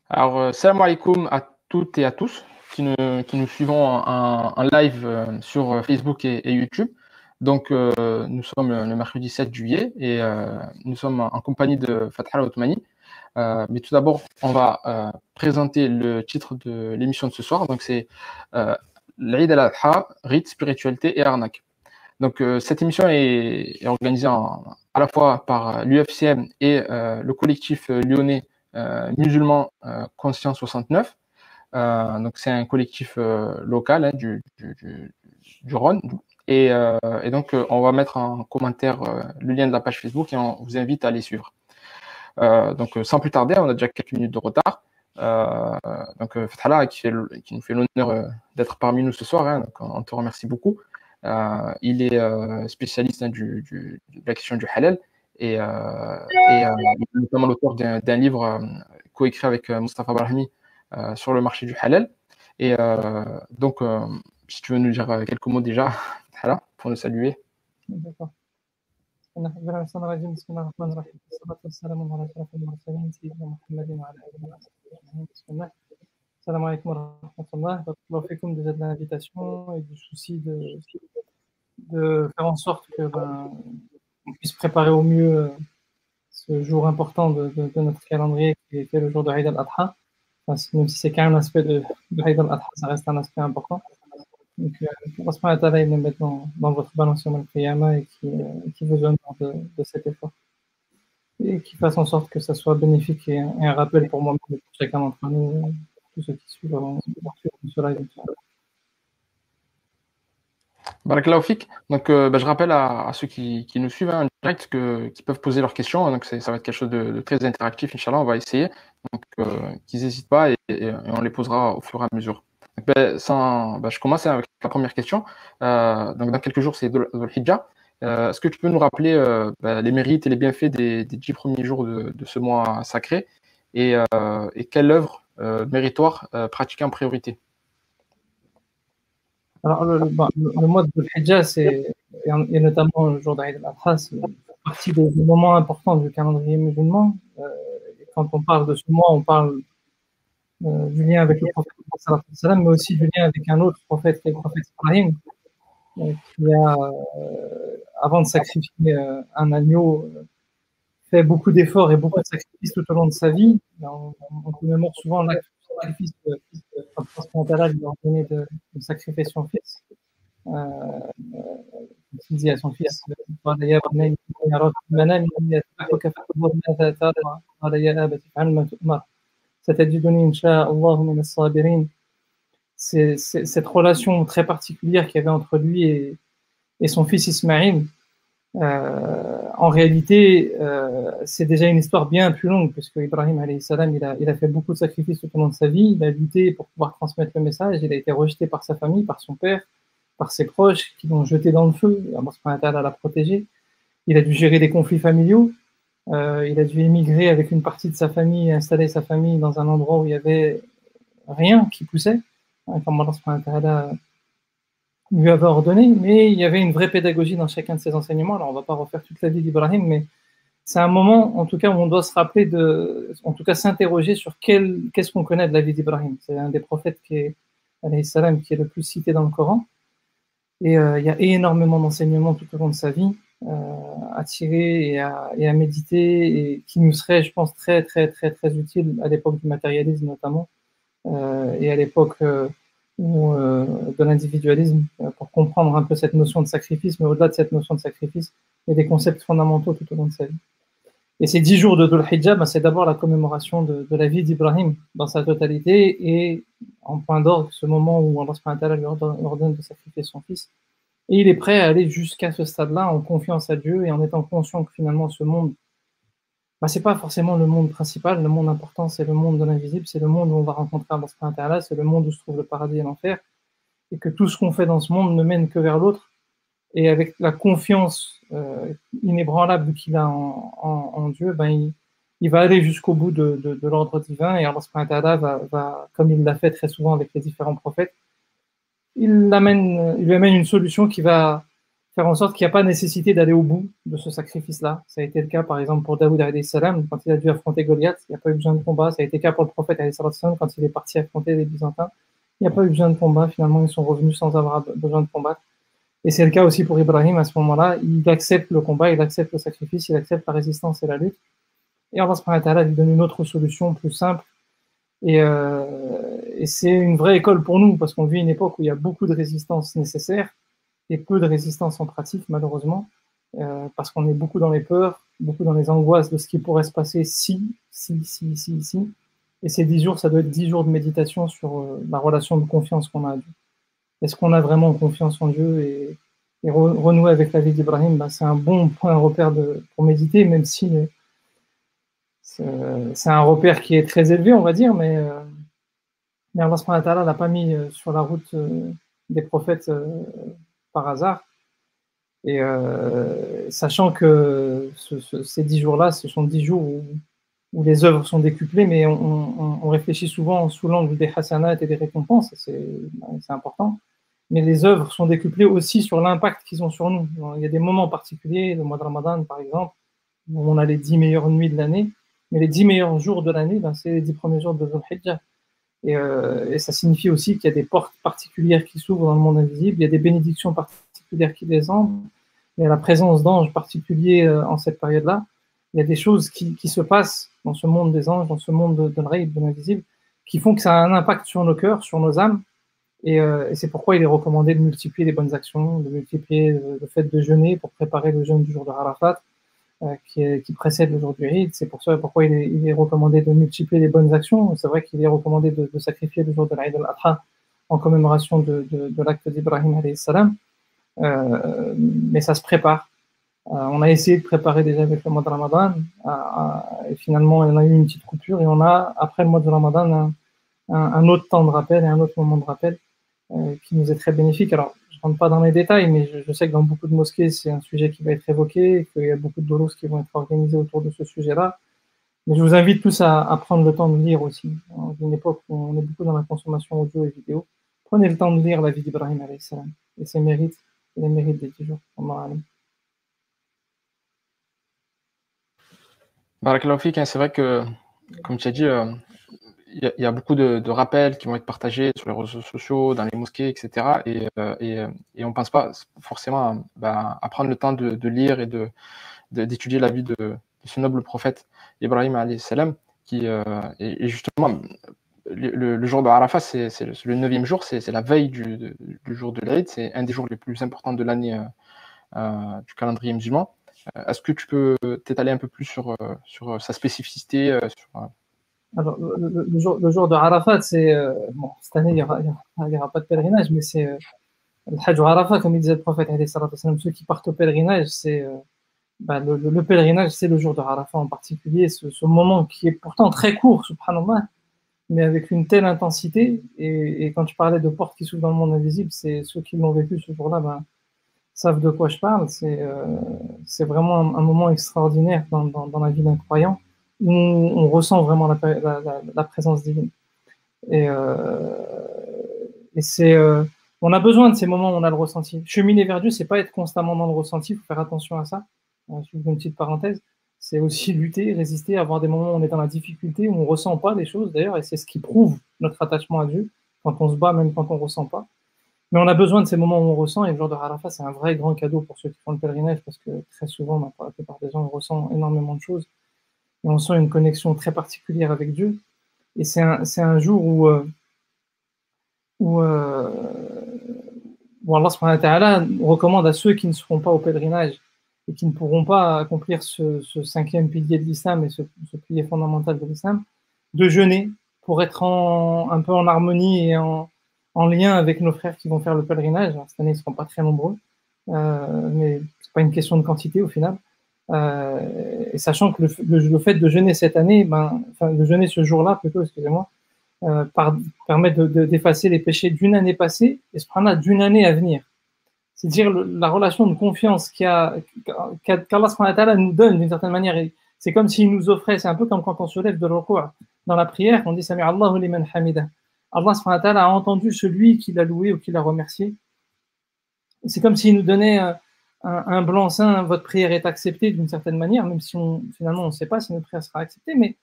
Alors, salam alaikum à toutes et à tous qui nous suivons en live sur Facebook et YouTube. Donc, nous sommes le mercredi 7 juillet et nous sommes en compagnie de Fatah Al-Othmani. Mais tout d'abord, on va présenter le titre de l'émission de ce soir. Donc, c'est l'Aïd al-Adha, rite, spiritualité et arnaque. Donc, cette émission est organisée à la fois par l'UFCM et le collectif lyonnais musulman Conscient 69. Donc, c'est un collectif local hein, du Rhône. Et donc, on va mettre en commentaire le lien de la page Facebook et on vous invite à les suivre. Donc, sans plus tarder, on a déjà quelques minutes de retard. Donc, Fathala qui nous fait l'honneur d'être parmi nous ce soir. Hein, donc, on te remercie beaucoup. Il est spécialiste hein, de la question du halal et il est notamment l'auteur d'un livre coécrit avec Mustafa Brahmi sur le marché du halal. Et donc, si tu veux nous dire quelques mots déjà, voilà, pour nous saluer. D'accord. Salam alaikum wa rahmatullah. Barakallahu déjà de l'invitation et du souci de faire en sorte que on puisse préparer au mieux ce jour important de notre calendrier qui est le jour de Eid al-Adha. Enfin, même si c'est qu'un aspect de Eid al-Adha, ça reste un aspect important. Donc, Allah subhanahu wa ta'ala, il les met dans votre balance sur al-Qiyamah et qui vous donne de cet effort. Et qui fasse en sorte que ça soit bénéfique et un rappel pour moi-même et pour chacun d'entre nous, tous ceux qui suivent ce live. Barakallahu fik. Donc, je rappelle à ceux qui nous suivent en direct qui peuvent poser leurs questions. Donc, ça va être quelque chose de très interactif, Inch'Allah, on va essayer. Donc, qu'ils n'hésitent pas et on les posera au fur et à mesure. Donc, je commence avec la première question. Donc, dans quelques jours, c'est Dhul Hijjah. Est-ce que tu peux nous rappeler les mérites et les bienfaits des 10 premiers jours de ce mois sacré et quelle œuvre méritoire pratiquer en priorité? Alors, le mois de Dhul Hijjah, et notamment le jour d'Aïd al-Adha, c'est partie des moments importants du calendrier musulman. Et quand on parle de ce mois, on parle du lien avec le prophète, mais aussi du lien avec un autre prophète, qui est le prophète Ibrahim, qui a, avant de sacrifier un agneau, fait beaucoup d'efforts et beaucoup de sacrifices tout au long de sa vie. On commémore souvent l'acte de sacrifice quand Allah lui a ordonné de sacrifier son fils. Il dit à son fils c'est cette relation très particulière qu'il y avait entre lui et son fils Ismaïl. En réalité, c'est déjà une histoire bien plus longue, puisque Ibrahim alayhi salam, il a fait beaucoup de sacrifices tout au long de sa vie. Il a lutté pour pouvoir transmettre le message. Il a été rejeté par sa famille, par son père, par ses proches, qui l'ont jeté dans le feu. Allah subhanahu wa ta'ala l'a protégé. Il a dû gérer des conflits familiaux. Il a dû émigrer avec une partie de sa famille, installer sa famille dans un endroit où il y avait rien qui poussait, comme Allah subhanahu wa ta'ala lui avait ordonné, mais il y avait une vraie pédagogie dans chacun de ses enseignements. Alors, on ne va pas refaire toute la vie d'Ibrahim, mais c'est un moment, en tout cas, où on doit se rappeler en tout cas, s'interroger sur qu'est-ce qu'on connaît de la vie d'Ibrahim. C'est un des prophètes alayhi salam, qui est le plus cité dans le Coran. Et il y a énormément d'enseignements tout au long de sa vie à tirer et à méditer, et qui nous seraient, je pense, très, très, très, très utiles à l'époque du matérialisme, notamment, et à l'époque de l'individualisme, pour comprendre un peu cette notion de sacrifice, mais au-delà de cette notion de sacrifice, il y a des concepts fondamentaux tout au long de sa vie. Et ces 10 jours de Dhul Hijjah, c'est d'abord la commémoration de la vie d'Ibrahim dans sa totalité, et en point d'orgue, ce moment où Allah subhanahu wa ta'ala lui ordonne de sacrifier son fils. Et il est prêt à aller jusqu'à ce stade-là, en confiance à Dieu, et en étant conscient que finalement ce monde, c'est pas forcément le monde principal. Le monde important, c'est le monde de l'invisible, c'est le monde où on va rencontrer Allah subhanahu wa ta'ala, c'est le monde où se trouve le paradis et l'enfer, et que tout ce qu'on fait dans ce monde ne mène que vers l'autre, et avec la confiance inébranlable qu'il a en Dieu, il va aller jusqu'au bout de l'ordre divin, et Allah subhanahu wa ta'ala va, comme il l'a fait très souvent avec les différents prophètes, il lui amène une solution qui va faire en sorte qu'il n'y a pas nécessité d'aller au bout de ce sacrifice-là. Ça a été le cas, par exemple, pour Daoud alayhi salam, quand il a dû affronter Goliath, il n'y a pas eu besoin de combat. Ça a été le cas pour le prophète alayhi salam, quand il est parti affronter les Byzantins. Il n'y a pas eu besoin de combat. Finalement, ils sont revenus sans avoir besoin de combattre. Et c'est le cas aussi pour Ibrahim à ce moment-là. Il accepte le combat, il accepte le sacrifice, il accepte la résistance et la lutte. Et Allah subhanahu wa ta'ala lui donne une autre solution plus simple. Et c'est une vraie école pour nous, parce qu'on vit une époque où il y a beaucoup de résistance nécessaire et peu de résistance en pratique, malheureusement, parce qu'on est beaucoup dans les peurs, beaucoup dans les angoisses de ce qui pourrait se passer si. Et ces 10 jours, ça doit être 10 jours de méditation sur la relation de confiance qu'on a à Dieu. Est-ce qu'on a vraiment confiance en Dieu et renouer avec la vie d'Ibrahim, ben, c'est un bon point, un repère pour méditer, même si c'est un repère qui est très élevé, on va dire, mais Allah subhanahu wa ta'ala l'a pas mis sur la route des prophètes par hasard. Et sachant que ces 10 jours-là, ce sont 10 jours où les œuvres sont décuplées, mais on réfléchit souvent sous l'angle des hasanat et des récompenses, c'est important. Mais les œuvres sont décuplées aussi sur l'impact qu'ils ont sur nous. Il y a des moments particuliers, le mois de Ramadan par exemple, où on a les 10 meilleures nuits de l'année, mais les 10 meilleurs jours de l'année, ben, c'est les 10 premiers jours de Dhul Hijjah. Et ça signifie aussi qu'il y a des portes particulières qui s'ouvrent dans le monde invisible, il y a des bénédictions particulières qui descendent, il y a la présence d'anges particuliers en cette période-là. Il y a des choses qui se passent dans ce monde des anges, dans ce monde de l'Ghaib, de l'invisible, qui font que ça a un impact sur nos cœurs, sur nos âmes. Et c'est pourquoi il est recommandé de multiplier les bonnes actions, de multiplier le fait de jeûner pour préparer le jeûne du jour de Arafat, qui précède le jour du Eid. C'est pour ça pourquoi il est recommandé de multiplier les bonnes actions. C'est vrai qu'il est recommandé de sacrifier le jour de l'Eid al-Adha en commémoration de l'acte d'Ibrahim alayhi salam. Mais ça se prépare. On a essayé de préparer déjà avec le mois de Ramadan, et finalement il y en a eu une petite coupure, et on a, après le mois de Ramadan, un autre temps de rappel et un autre moment de rappel qui nous est très bénéfique. Alors, je ne rentre pas dans les détails, mais je sais que dans beaucoup de mosquées, c'est un sujet qui va être évoqué, et qu'il y a beaucoup de dolos qui vont être organisés autour de ce sujet-là. Mais je vous invite tous à prendre le temps de lire aussi. Dans une époque où on est beaucoup dans la consommation audio et vidéo, prenez le temps de lire la vie d'Ibrahim alayhi salam et ses mérites, et les mérites des 10 jours. Barakallahu fik, c'est vrai que, comme tu as dit, il y a beaucoup de rappels qui vont être partagés sur les réseaux sociaux, dans les mosquées, etc. Et on ne pense pas forcément à prendre le temps de lire et d'étudier la vie de ce noble prophète Ibrahim alayhi salam, qui et justement le jour de Arafat, c'est le 9e jour, c'est la veille du jour de l'Eid, c'est un des jours les plus importants de l'année du calendrier musulman. Est-ce que tu peux t'étaler un peu plus sur sa spécificité Alors, le jour de Arafat, c'est bon, cette année il y aura pas de pèlerinage, mais c'est le Hajj Arafat, comme il disait le prophète, ceux qui partent au pèlerinage, c'est le pèlerinage, c'est le jour de Arafat en particulier, ce moment qui est pourtant très court, subhanallah, mais avec une telle intensité. Et quand tu parlais de portes qui s'ouvrent dans le monde invisible, c'est ceux qui l'ont vécu ce jour-là, savent de quoi je parle. C'est vraiment un moment extraordinaire dans la vie d'un croyant, où on ressent vraiment la présence divine. Et on a besoin de ces moments où on a le ressenti. Cheminer vers Dieu, c'est pas être constamment dans le ressenti, il faut faire attention à ça. Je fais une petite parenthèse. C'est aussi lutter, résister, avoir des moments où on est dans la difficulté, où on ne ressent pas les choses d'ailleurs, et c'est ce qui prouve notre attachement à Dieu, quand on se bat, même quand on ne ressent pas. Mais on a besoin de ces moments où on ressent, et le jour de Arafat, c'est un vrai grand cadeau pour ceux qui font le pèlerinage, parce que très souvent, pour la plupart des gens, on ressent énormément de choses, et on sent une connexion très particulière avec Dieu. Et c'est un jour où Allah subhanahu wa ta'ala recommande à ceux qui ne seront pas au pèlerinage et qui ne pourront pas accomplir ce 5e pilier de l'islam et ce pilier fondamental de l'islam, de jeûner pour être un peu en harmonie et en lien avec nos frères qui vont faire le pèlerinage. Alors, cette année, ils ne seront pas très nombreux, mais ce n'est pas une question de quantité au final. Et sachant que le fait de jeûner cette année, de jeûner ce jour-là plutôt, excusez-moi, permet d'effacer les péchés d'une année passée et subhanallah d'une année à venir. C'est-à-dire la relation de confiance qu'Allah subhanahu wa ta'ala nous donne d'une certaine manière. C'est comme s'il nous offrait, c'est un peu comme quand on se lève de ruku' dans la prière, on dit Sami Allahu liman hamida. Allah subhanahu wa ta'ala a entendu celui qui l'a loué ou qui l'a remercié. C'est comme s'il nous donnait un blanc-seing, votre prière est acceptée d'une certaine manière, même si finalement on ne sait pas si notre prière sera acceptée, mais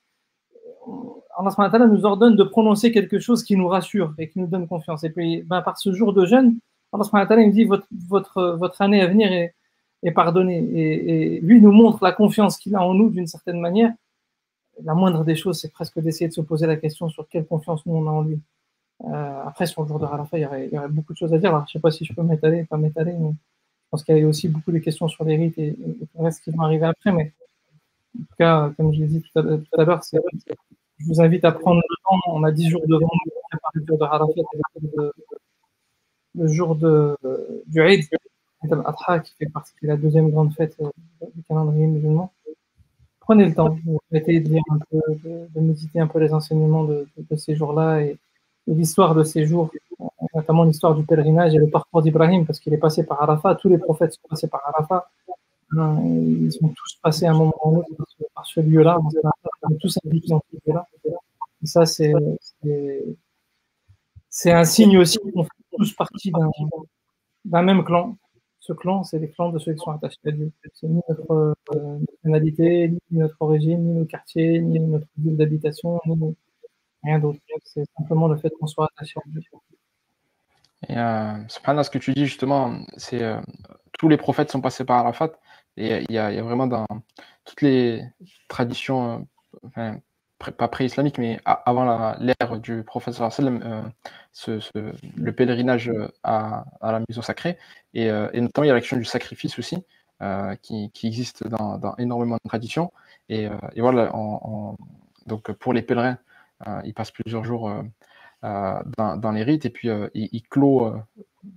Allah subhanahu wa ta'ala nous ordonne de prononcer quelque chose qui nous rassure et qui nous donne confiance. Et puis, par ce jour de jeûne, Allah subhanahu wa ta'ala nous dit votre année à venir est pardonnée. Et lui nous montre la confiance qu'il a en nous d'une certaine manière. La moindre des choses, c'est presque d'essayer de se poser la question sur quelle confiance nous on a en lui. Après, sur le jour de Arafat, il y aurait beaucoup de choses à dire. Alors, je ne sais pas si je peux m'étaler, pas m'étaler, mais je pense qu'il y a aussi beaucoup de questions sur les rites et tout le reste qui vont arriver après. Mais en tout cas, comme je l'ai dit tout à l'heure, je vous invite à prendre le temps. On a 10 jours devant nous pour préparer le jour de Arafat et le jour du Eid al-Adha, qui fait partie de la deuxième grande fête du calendrier musulman. Prenez le temps, essayez de lire un peu, de méditer un peu les enseignements de ces jours-là et l'histoire de ces jours, notamment l'histoire du pèlerinage et le parcours d'Ibrahim, parce qu'il est passé par Arafat. Tous les prophètes sont passés par Arafat. Ils sont tous passés à un moment ou l'autre par ce lieu-là. On est tous impliqués dans ce lieu-là. Et ça, c'est un signe aussi qu'on fait tous partie d'un même clan. Ce clan, c'est les clans de ceux qui sont attachés à Dieu. C'est ni notre nationalité, ni notre origine, ni nos quartiers, ni notre ville d'habitation, ni rien d'autre. C'est simplement le fait qu'on soit attaché à Dieu. Et subhanallah, ce que tu dis justement, c'est tous les prophètes sont passés par Arafat, et il y a vraiment dans toutes les traditions, enfin, pas pré-islamiques, mais avant l'ère du prophète sallallahu alayhi wa sallam, le pèlerinage à la maison sacrée, et notamment il y a l'action du sacrifice aussi, qui existe dans énormément de traditions, et voilà, donc pour les pèlerins, ils passent plusieurs jours dans les rites, et puis il clôt,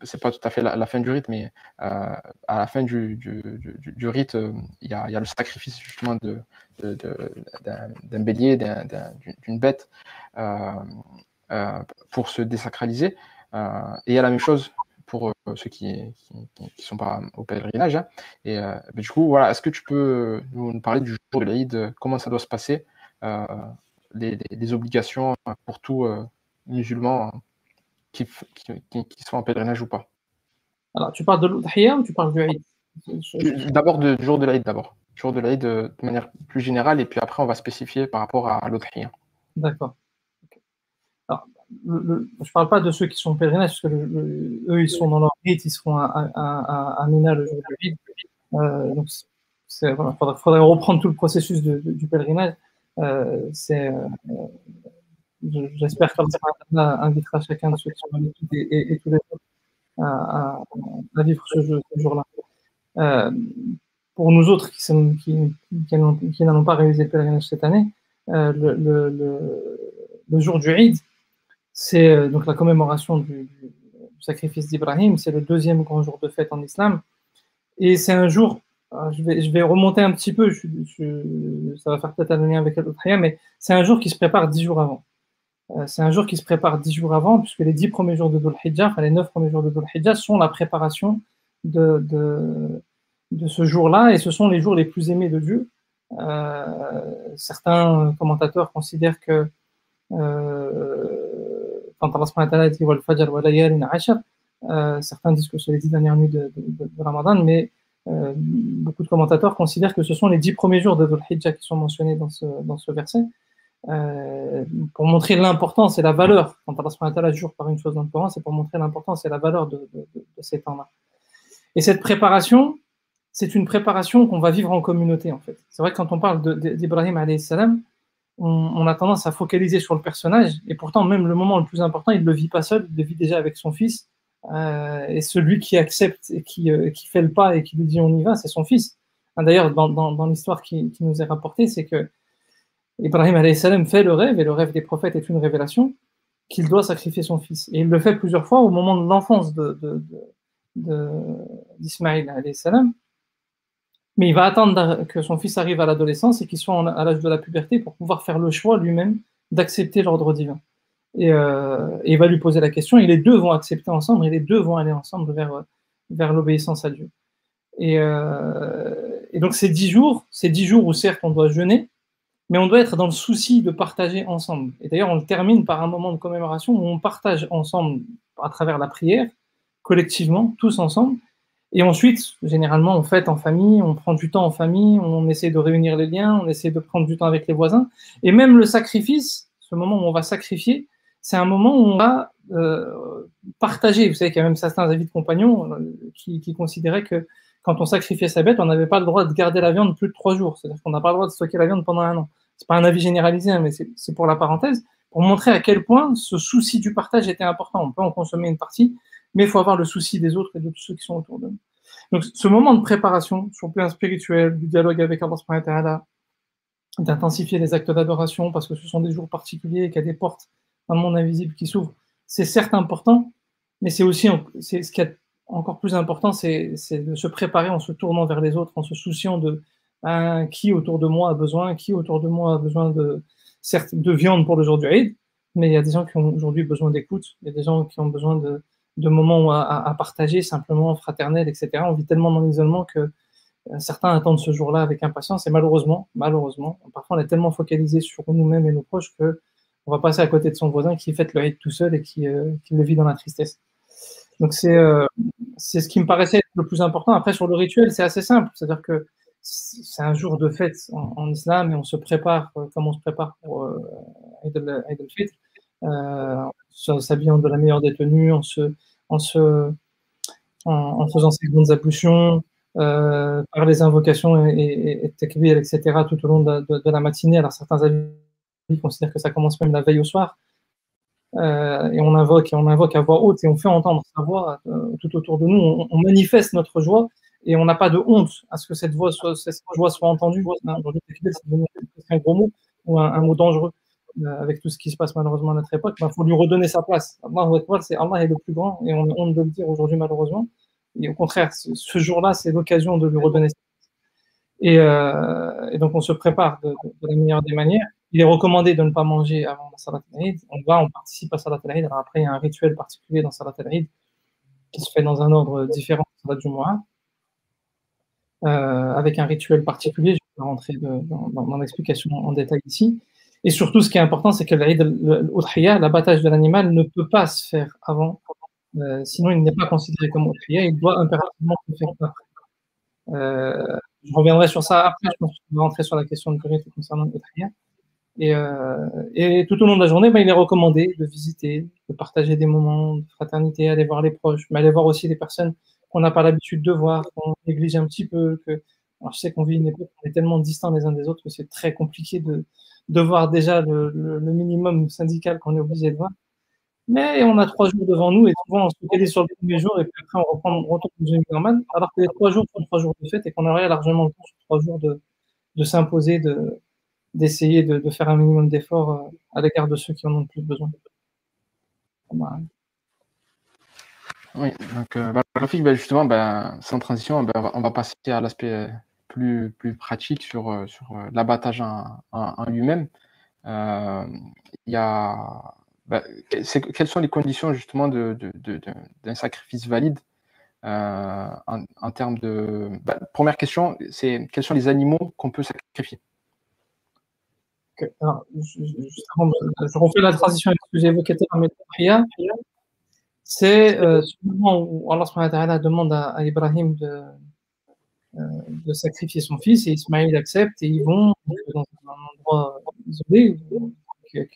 c'est pas tout à fait la fin du rite, mais à la fin du rite, il y a le sacrifice justement d'un bélier, d'une bête, pour se désacraliser. Et il y a la même chose pour ceux qui sont pas au pèlerinage. Hein. Et du coup, voilà, est-ce que tu peux nous parler du jour de l'Aïd, comment ça doit se passer, les obligations pour tout musulmans qui sont en pèlerinage ou pas? Alors, tu parles de l'Udhiya ou tu parles du Eid? D'abord du jour de l'Aïd, d'abord. Jour de l'Aïd de manière plus générale, et puis après on va spécifier par rapport à l'Udhiya. D'accord. Okay. Alors, je ne parle pas de ceux qui sont en pèlerinage, parce que eux, ils sont dans leur rite, ils seront à Mina le jour de l'Eid. Donc, voilà, faudrait reprendre tout le processus du pèlerinage. J'espère qu'Allah invitera chacun de ceux qui sont dans l'équipe et tous les autres à vivre ce jour-là. Pour nous autres qui n'allons pas réalisé le pèlerinage cette année, le jour du Eid, c'est donc la commémoration du sacrifice d'Ibrahim, c'est le deuxième grand jour de fête en islam, et c'est un jour, je vais remonter un petit peu, ça va faire peut-être un lien avec l'Udhiya, mais c'est un jour qui se prépare 10 jours avant. C'est un jour qui se prépare 10 jours avant, puisque les 10 premiers jours de Dhul Hijjah, enfin les 9 premiers jours de Dhul Hijjah, sont la préparation de ce jour-là, et ce sont les jours les plus aimés de Dieu. Certains commentateurs considèrent que quand Allah subhanahu wa ta'ala dit wal fajr wa layalin ashar, certains disent que c'est les 10 dernières nuits de Ramadan, mais beaucoup de commentateurs considèrent que ce sont les 10 premiers jours de Dhul Hijjah qui sont mentionnés dans ce verset. Pour montrer l'importance et la valeur, quand Allah subhanahu wa ta'ala jure par une chose dans le Coran, c'est pour montrer l'importance et la valeur de ces temps-là. Et cette préparation, c'est une préparation qu'on va vivre en communauté, en fait. C'est vrai que quand on parle d'Ibrahim alayhi salam, on a tendance à focaliser sur le personnage, et pourtant même le moment le plus important, il ne le vit pas seul, il le vit déjà avec son fils, et celui qui accepte et qui fait le pas et qui lui dit on y va, c'est son fils. D'ailleurs, dans l'histoire qui nous est rapportée, c'est que Ibrahim alayhi salam fait le rêve, et le rêve des prophètes est une révélation, qu'il doit sacrifier son fils. Et il le fait plusieurs fois au moment de l'enfance d'Ismaïl alayhi salam, mais il va attendre que son fils arrive à l'adolescence et qu'il soit à l'âge de la puberté pour pouvoir faire le choix lui-même d'accepter l'ordre divin. Et il va lui poser la question, et les deux vont accepter ensemble, et les deux vont aller ensemble vers l'obéissance à Dieu. Et donc ces 10 jours où certes on doit jeûner, mais on doit être dans le souci de partager ensemble. Et d'ailleurs, on le termine par un moment de commémoration où on partage ensemble à travers la prière, collectivement, tous ensemble, Et ensuite, généralement, on fête en famille, on prend du temps en famille, on essaie de réunir les liens, on essaie de prendre du temps avec les voisins. Et même le sacrifice, ce moment où on va sacrifier, c'est un moment où on va partager. Vous savez qu'il y a même certains avis de compagnons qui considéraient que quand on sacrifiait sa bête, on n'avait pas le droit de garder la viande plus de 3 jours. C'est-à-dire qu'on n'a pas le droit de stocker la viande pendant 1 an. C'est pas un avis généralisé, hein, mais c'est pour la parenthèse, pour montrer à quel point ce souci du partage était important. On peut en consommer une partie, mais il faut avoir le souci des autres et de tous ceux qui sont autour de nous. Donc, ce moment de préparation sur le plan spirituel, du dialogue avec Allah subhanahu wa ta'ala, d'intensifier les actes d'adoration parce que ce sont des jours particuliers et qu'il y a des portes dans le monde invisible qui s'ouvrent, c'est certes important, mais c'est aussi, ce qui est encore plus important, c'est de se préparer en se tournant vers les autres, en se souciant de qui autour de moi a besoin, qui autour de moi a besoin de, certes, de viande pour le jour du Eid, mais il y a des gens qui ont aujourd'hui besoin d'écoute, il y a des gens qui ont besoin de moments à partager, simplement fraternels, etc. On vit tellement dans l'isolement que certains attendent ce jour-là avec impatience, et malheureusement, parfois on est tellement focalisé sur nous-mêmes et nos proches que on va passer à côté de son voisin qui fête le Eid tout seul et qui le vit dans la tristesse. Donc c'est ce qui me paraissait être le plus important. Après, sur le rituel, c'est assez simple, c'est-à-dire que c'est un jour de fête en islam et on se prépare comme on se prépare pour Eid al-Fitr, en s'habillant de la meilleure des tenues, en faisant ses grandes ablutions, par les invocations et takbir, etc., tout au long de la matinée. Alors certains avis considèrent que ça commence même la veille au soir, et on invoque à voix haute et on fait entendre sa voix tout autour de nous. On manifeste notre joie et on n'a pas de honte à ce que cette joie soit entendue. Aujourd'hui, c'est devenu un gros mot ou un mot dangereux. Avec tout ce qui se passe malheureusement à notre époque, il faut lui redonner sa place. Allah est le plus grand et on a honte de le dire aujourd'hui malheureusement. Et au contraire, ce jour-là, c'est l'occasion de lui redonner sa place. Et donc on se prépare de la meilleure des manières. Il est recommandé de ne pas manger avant la Salat al-Eid. On participe à Salat al-Eid. Alors après, il y a un rituel particulier dans Salat al-Eid qui se fait dans un ordre différent de Salat Jumu'ah, avec un rituel particulier. Je vais rentrer dans l'explication en détail ici. Et surtout, ce qui est important, c'est que l'Udhiyah, l'abattage de l'animal, ne peut pas se faire avant, sinon il n'est pas considéré comme Udhiyah, il doit impérativement se faire après. Je reviendrai sur ça après, je pense que je vais rentrer sur la question de vérité concernant l'Udhiyah. Et tout au long de la journée, il est recommandé de visiter, de partager des moments de fraternité, aller voir les proches, mais aller voir aussi les personnes qu'on n'a pas l'habitude de voir, qu'on néglige un petit peu. Alors je sais qu'on vit une époque où on est tellement distants les uns des autres que c'est très compliqué de voir déjà le minimum syndical qu'on est obligé de voir. Mais on a 3 jours devant nous et souvent on se focalise sur le premier jour et puis après on retourne dans une vie normale, alors que les 3 jours sont 3 jours de fête et qu'on aurait largement le temps sur 3 jours de s'imposer, d'essayer de faire un minimum d'efforts à l'égard de ceux qui en ont le plus besoin. Oui, donc Rafik, justement, sans transition, on va passer à l'aspect plus pratique sur l'abattage en lui-même. Il y a, quelles sont les conditions justement d'un sacrifice valide en termes de... première question, c'est quels sont les animaux qu'on peut sacrifier? Okay. Alors, je refais la transition avec ce que j'ai évoqué tout à l'heure. C'est ce moment où Allah subhanahu wa ta'ala demande à Ibrahim de sacrifier son fils et Ismaïl accepte et ils vont dans un endroit isolé qui est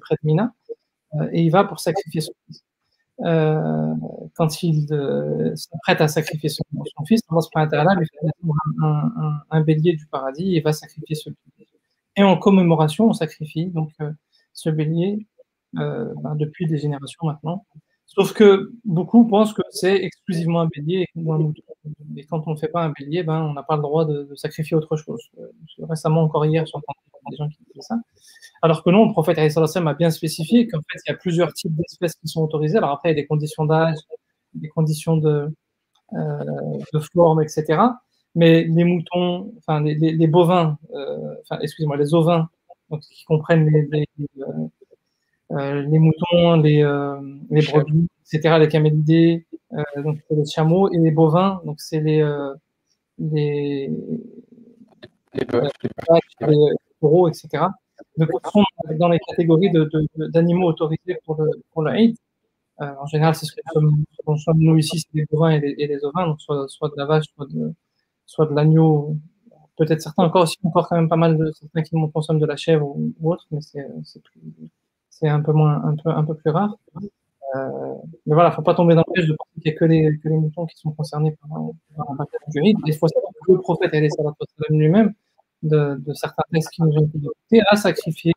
près de Mina et il va pour sacrifier son fils. Quand il s'apprête à sacrifier son fils, Allah subhanahu wa ta'ala lui fait un bélier du paradis et va sacrifier ce bélier. Et en commémoration, on sacrifie donc ce bélier depuis des générations maintenant. Sauf que beaucoup pensent que c'est exclusivement un bélier ou un mouton. Et quand on ne fait pas un bélier, on n'a pas le droit de sacrifier autre chose. Récemment, encore hier, j'ai entendu des gens qui disaient ça. Alors que non, le prophète a bien spécifié qu'en fait, il y a plusieurs types d'espèces qui sont autorisées. Alors après, il y a des conditions d'âge, des conditions de forme, etc. Mais les moutons, enfin les bovins, excusez-moi, les ovins, donc, qui comprennent les moutons, les brebis, etc., les camélidés, donc les chameaux, et les bovins, donc c'est les taureaux, etc. Donc, ils sont dans les catégories d'animaux autorisés pour le Eid. En général, c'est ce que nous sommes nous ici, c'est les bovins et les ovins, donc soit de la vache, soit de l'agneau. Peut-être certains encore quand même pas mal de certains qui consomment de la chèvre ou autre, mais c'est un peu moins, un peu plus rare. Mais voilà, faut pas tomber dans le piège de penser qu'il n'y a que les moutons qui sont concernés par un baptême du rite. Il faut savoir que le prophète lui-même, de certains textes qui nous ont été adoptés, a sacrifié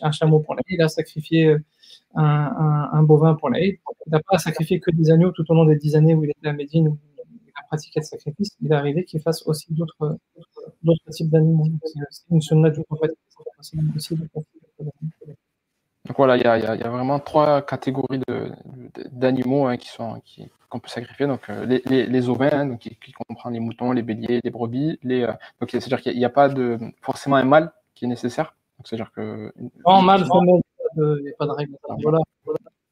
un chameau pour l'Aïd, a sacrifié un bovin pour l'Aïd. Il n'a pas sacrifié que des agneaux tout au long des 10 années où il était à Médine, où il a pratiqué le sacrifice. Il est arrivé qu'il fasse aussi d'autres types d'animaux. C'est une sunna du prophète. Donc voilà, il y a vraiment 3 catégories d'animaux hein, qu'on peut sacrifier. Donc les ovins, hein, donc, qui comprend les moutons, les béliers, les brebis. Donc c'est-à-dire qu'il n'y a pas forcément un mâle qui est nécessaire. Donc c'est-à-dire que non, mâle, femelle, il n'y a pas de règle. Voilà.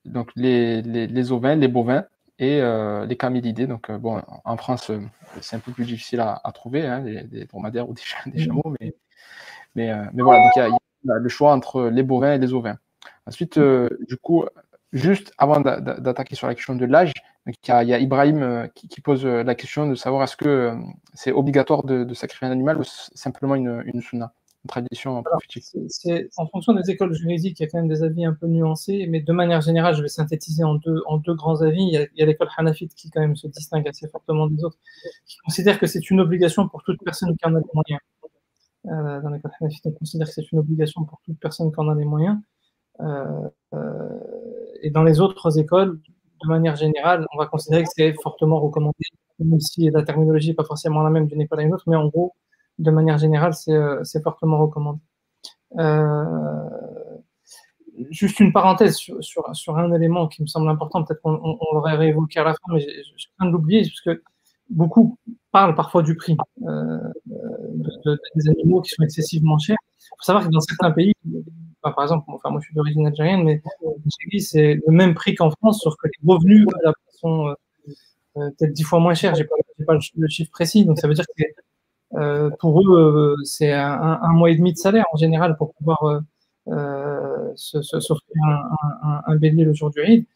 Donc les ovins, les bovins et les camélidés. Donc bon, en France, c'est un peu plus difficile à trouver, hein, des dromadaires ou des chameaux, mais voilà. Donc il y a le choix entre les bovins et les ovins. Ensuite, du coup, juste avant d'attaquer sur la question de l'âge, il y a Ibrahim qui pose la question de savoir est-ce que c'est obligatoire de sacrifier un animal ou simplement une sunna, une tradition prophétique. C'est en fonction des écoles juridiques, il y a quand même des avis un peu nuancés, mais de manière générale, je vais synthétiser en deux grands avis. Il y a l'école hanafite qui quand même se distingue assez fortement des autres, qui considère que c'est une obligation pour toute personne qui en a les moyens. Dans l'école hanafite, on considère que c'est une obligation pour toute personne qui en a les moyens. Et dans les autres écoles, de manière générale, on va considérer que c'est fortement recommandé, même si la terminologie n'est pas forcément la même d'une école à une autre, mais en gros, de manière générale, c'est fortement recommandé. Juste une parenthèse sur un élément qui me semble important, peut-être qu'on l'aurait réévoqué à la fin, mais je crains de l'oublier, parce que beaucoup parlent parfois du prix des animaux qui sont excessivement chers. Il faut savoir que dans certains pays, par exemple, moi je suis d'origine algérienne, mais c'est le même prix qu'en France, sauf que les revenus sont peut-être 10 fois moins chers. J'ai pas le chiffre précis, donc ça veut dire que pour eux, c'est un mois et demi de salaire en général pour pouvoir s'offrir un bélier le jour du Eid.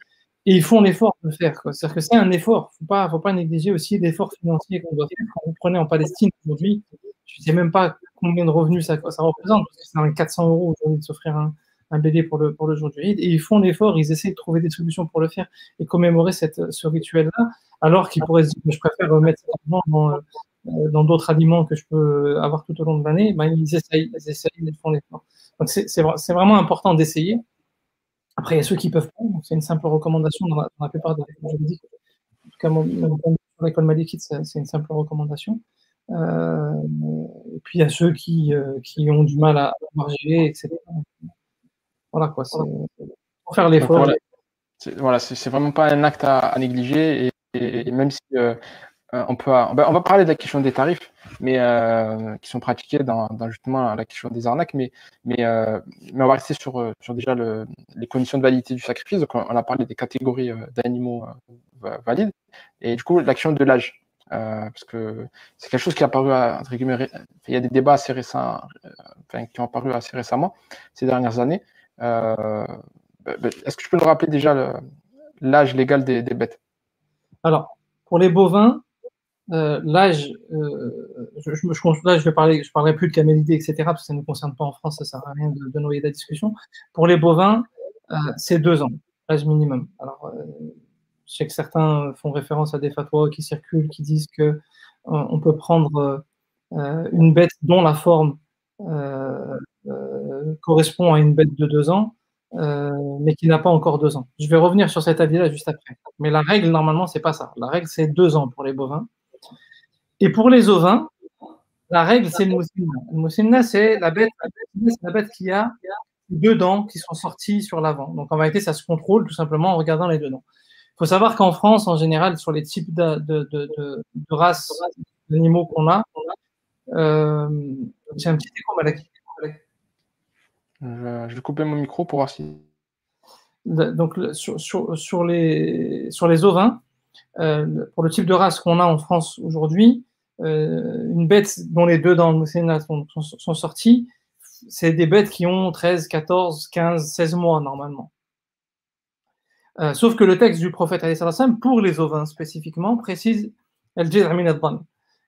Et ils font l'effort de le faire. C'est-à-dire que c'est un effort. Faut pas négliger aussi l'effort financier qu'on doit faire. Quand vous prenez en Palestine aujourd'hui, je ne sais même pas combien de revenus ça représente, parce que c'est un 400 € aujourd'hui de s'offrir un BD pour le jour du Eid. Et ils font l'effort, ils essaient de trouver des solutions pour le faire et commémorer ce rituel-là, alors qu'ils pourraient se dire, je préfère mettre cet argent dans d'autres aliments que je peux avoir tout au long de l'année. Ben, ils essayent, ils font l'effort. Donc c'est vraiment important d'essayer. Après, il y a ceux qui peuvent pas, c'est une simple recommandation dans la plupart des écoles juridiques. En tout cas, sur l'école malikite, c'est une simple recommandation. Et puis, il y a ceux qui ont du mal à pouvoir gérer, etc. Voilà, quoi. Pour faire l'effort. Voilà, c'est vraiment pas un acte à négliger. Et même si on va parler de la question des tarifs, mais qui sont pratiqués dans justement la question des arnaques, mais on va rester sur déjà les conditions de validité du sacrifice. Donc on a parlé des catégories d'animaux valides, et du coup la question de l'âge, parce que c'est quelque chose qui est apparu entre guillemets, il y a des débats assez récents, qui ont apparu assez récemment ces dernières années. Est-ce que tu peux nous rappeler déjà l'âge légal des bêtes? Alors, pour les bovins, l'âge, je parlerai plus de camélidés, etc., parce que ça ne nous concerne pas en France, ça ne sert à rien de noyer la discussion. Pour les bovins, c'est 2 ans, l'âge minimum. Alors, je sais que certains font référence à des fatwas qui circulent, qui disent que on peut prendre une bête dont la forme correspond à une bête de 2 ans, mais qui n'a pas encore 2 ans. Je vais revenir sur cet avis-là juste après. Mais la règle, normalement, c'est pas ça. La règle, c'est 2 ans pour les bovins. Et pour les ovins, la règle, c'est le moussinna. Le moussinna, c'est la bête qui a 2 dents qui sont sorties sur l'avant. Donc, en réalité, ça se contrôle tout simplement en regardant les 2 dents. Il faut savoir qu'en France, en général, sur les types de races d'animaux qu'on a, j'ai un petit écho, Malak. Je vais couper mon micro pour voir si. Donc, sur les ovins, pour le type de race qu'on a en France aujourd'hui, une bête dont les 2 dents sont sorties, c'est des bêtes qui ont 13, 14, 15, 16 mois normalement. Sauf que le texte du prophète, alayhi salam, pour les ovins spécifiquement, précise al-jid'a min ad-dan.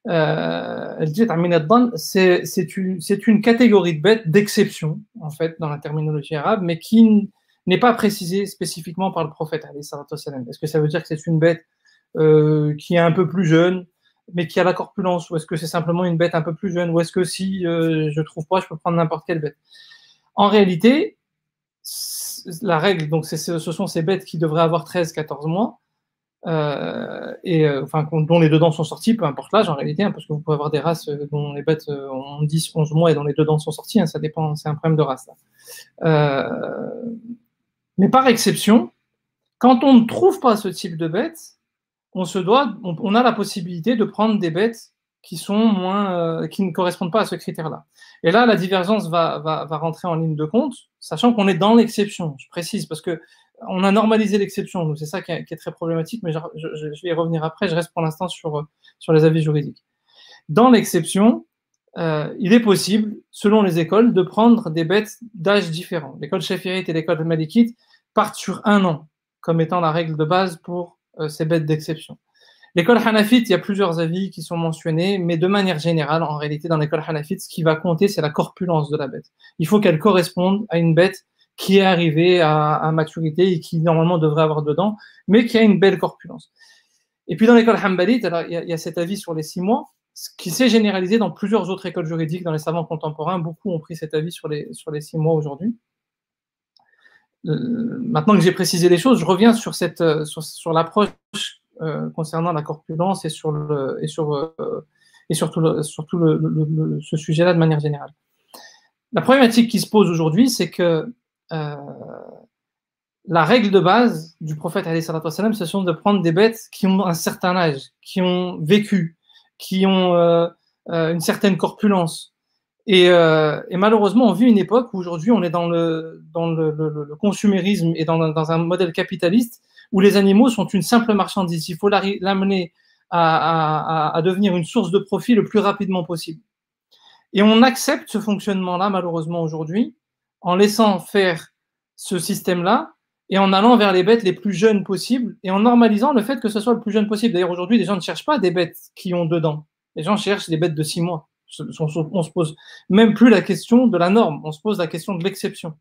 Al-jid'a min ad-dan, c'est une catégorie de bêtes d'exception, en fait, dans la terminologie arabe, mais qui n'est pas précisée spécifiquement par le prophète, alayhi salam. Est-ce que ça veut dire que c'est une bête qui est un peu plus jeune, mais qui a la corpulence, ou est-ce que c'est simplement une bête un peu plus jeune, ou est-ce que si je trouve pas, je peux prendre n'importe quelle bête? En réalité, la règle, donc ce sont ces bêtes qui devraient avoir 13-14 mois, enfin, dont les deux dents sont sorties, peu importe l'âge en réalité, hein, parce que vous pouvez avoir des races dont les bêtes ont 10-11 mois et dont les deux dents sont sorties, hein, ça dépend, c'est un problème de race. Mais par exception, quand on ne trouve pas ce type de bêtes, on a la possibilité de prendre des bêtes qui ne correspondent pas à ce critère-là. Et là, la divergence va rentrer en ligne de compte, sachant qu'on est dans l'exception. Je précise, parce que on a normalisé l'exception, donc c'est ça qui est très problématique, mais je vais y revenir après. Je reste pour l'instant sur les avis juridiques. Dans l'exception, il est possible, selon les écoles, de prendre des bêtes d'âge différents. L'école shafi'ite et l'école malikite partent sur 1 an, comme étant la règle de base pour ces bêtes d'exception. L'école hanafite, il y a plusieurs avis qui sont mentionnés, mais de manière générale, en réalité, dans l'école hanafite, ce qui va compter, c'est la corpulence de la bête. Il faut qu'elle corresponde à une bête qui est arrivée à maturité et qui, normalement, devrait avoir dedans, mais qui a une belle corpulence. Et puis, dans l'école hanbalite, alors, il y a cet avis sur les 6 mois, ce qui s'est généralisé dans plusieurs autres écoles juridiques, dans les savants contemporains. Beaucoup ont pris cet avis sur les 6 mois aujourd'hui. Maintenant que j'ai précisé les choses, je reviens sur l'approche concernant la corpulence et sur ce sujet-là de manière générale. La problématique qui se pose aujourd'hui, c'est que la règle de base du prophète, alayhi salatu wassalam, ce sont de prendre des bêtes qui ont un certain âge, qui ont vécu, qui ont une certaine corpulence. Et malheureusement, on vit une époque où aujourd'hui on est dans le consumérisme et dans un modèle capitaliste où les animaux sont une simple marchandise. Il faut l'amener à devenir une source de profit le plus rapidement possible. Et on accepte ce fonctionnement-là, malheureusement, aujourd'hui, en laissant faire ce système-là et en allant vers les bêtes les plus jeunes possibles et en normalisant le fait que ce soit le plus jeune possible. D'ailleurs, aujourd'hui, les gens ne cherchent pas des bêtes qui ont 2 dents. Les gens cherchent des bêtes de 6 mois. On se pose même plus la question de la norme, on se pose la question de l'exception.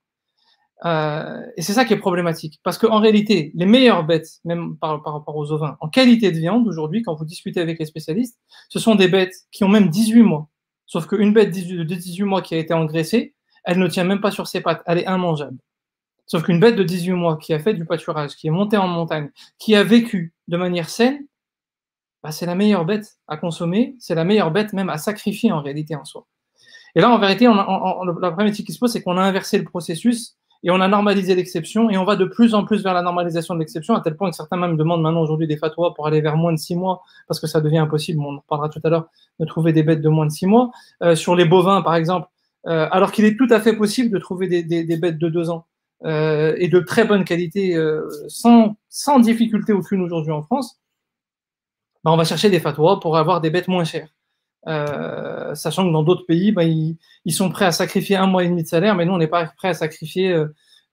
Et c'est ça qui est problématique. Parce qu'en réalité, les meilleures bêtes, même par rapport aux ovins, en qualité de viande, aujourd'hui, quand vous discutez avec les spécialistes, ce sont des bêtes qui ont même 18 mois. Sauf qu'une bête de 18 mois qui a été engraissée, elle ne tient même pas sur ses pattes, elle est immangeable. Sauf qu'une bête de 18 mois qui a fait du pâturage, qui est montée en montagne, qui a vécu de manière saine, bah, c'est la meilleure bête à consommer, c'est la meilleure bête même à sacrifier en réalité en soi. Et là, en vérité, la problématique qui se pose, c'est qu'on a inversé le processus et on a normalisé l'exception et on va de plus en plus vers la normalisation de l'exception, à tel point que certains même demandent maintenant aujourd'hui des fatwas pour aller vers moins de 6 mois, parce que ça devient impossible, on en reparlera tout à l'heure, de trouver des bêtes de moins de 6 mois. Sur les bovins, par exemple, alors qu'il est tout à fait possible de trouver des bêtes de 2 ans et de très bonne qualité sans difficulté aucune aujourd'hui en France, bah, on va chercher des fatwas pour avoir des bêtes moins chères. Sachant que dans d'autres pays, bah, ils sont prêts à sacrifier 1 mois et demi de salaire, mais nous, on n'est pas prêts à sacrifier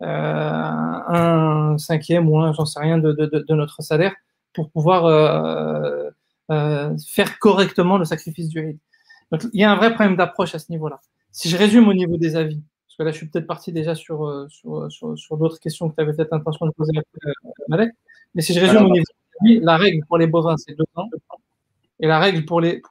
1/5 ou j'en sais rien, de notre salaire pour pouvoir faire correctement le sacrifice du ride. Donc, il y a un vrai problème d'approche à ce niveau-là. Si je résume au niveau des avis, parce que là, je suis peut-être parti déjà sur d'autres questions que tu avais peut-être l'intention de poser après, Malek, mais si je résume au niveau des avis, la règle pour les bovins, c'est 2 ans. Et la règle pour les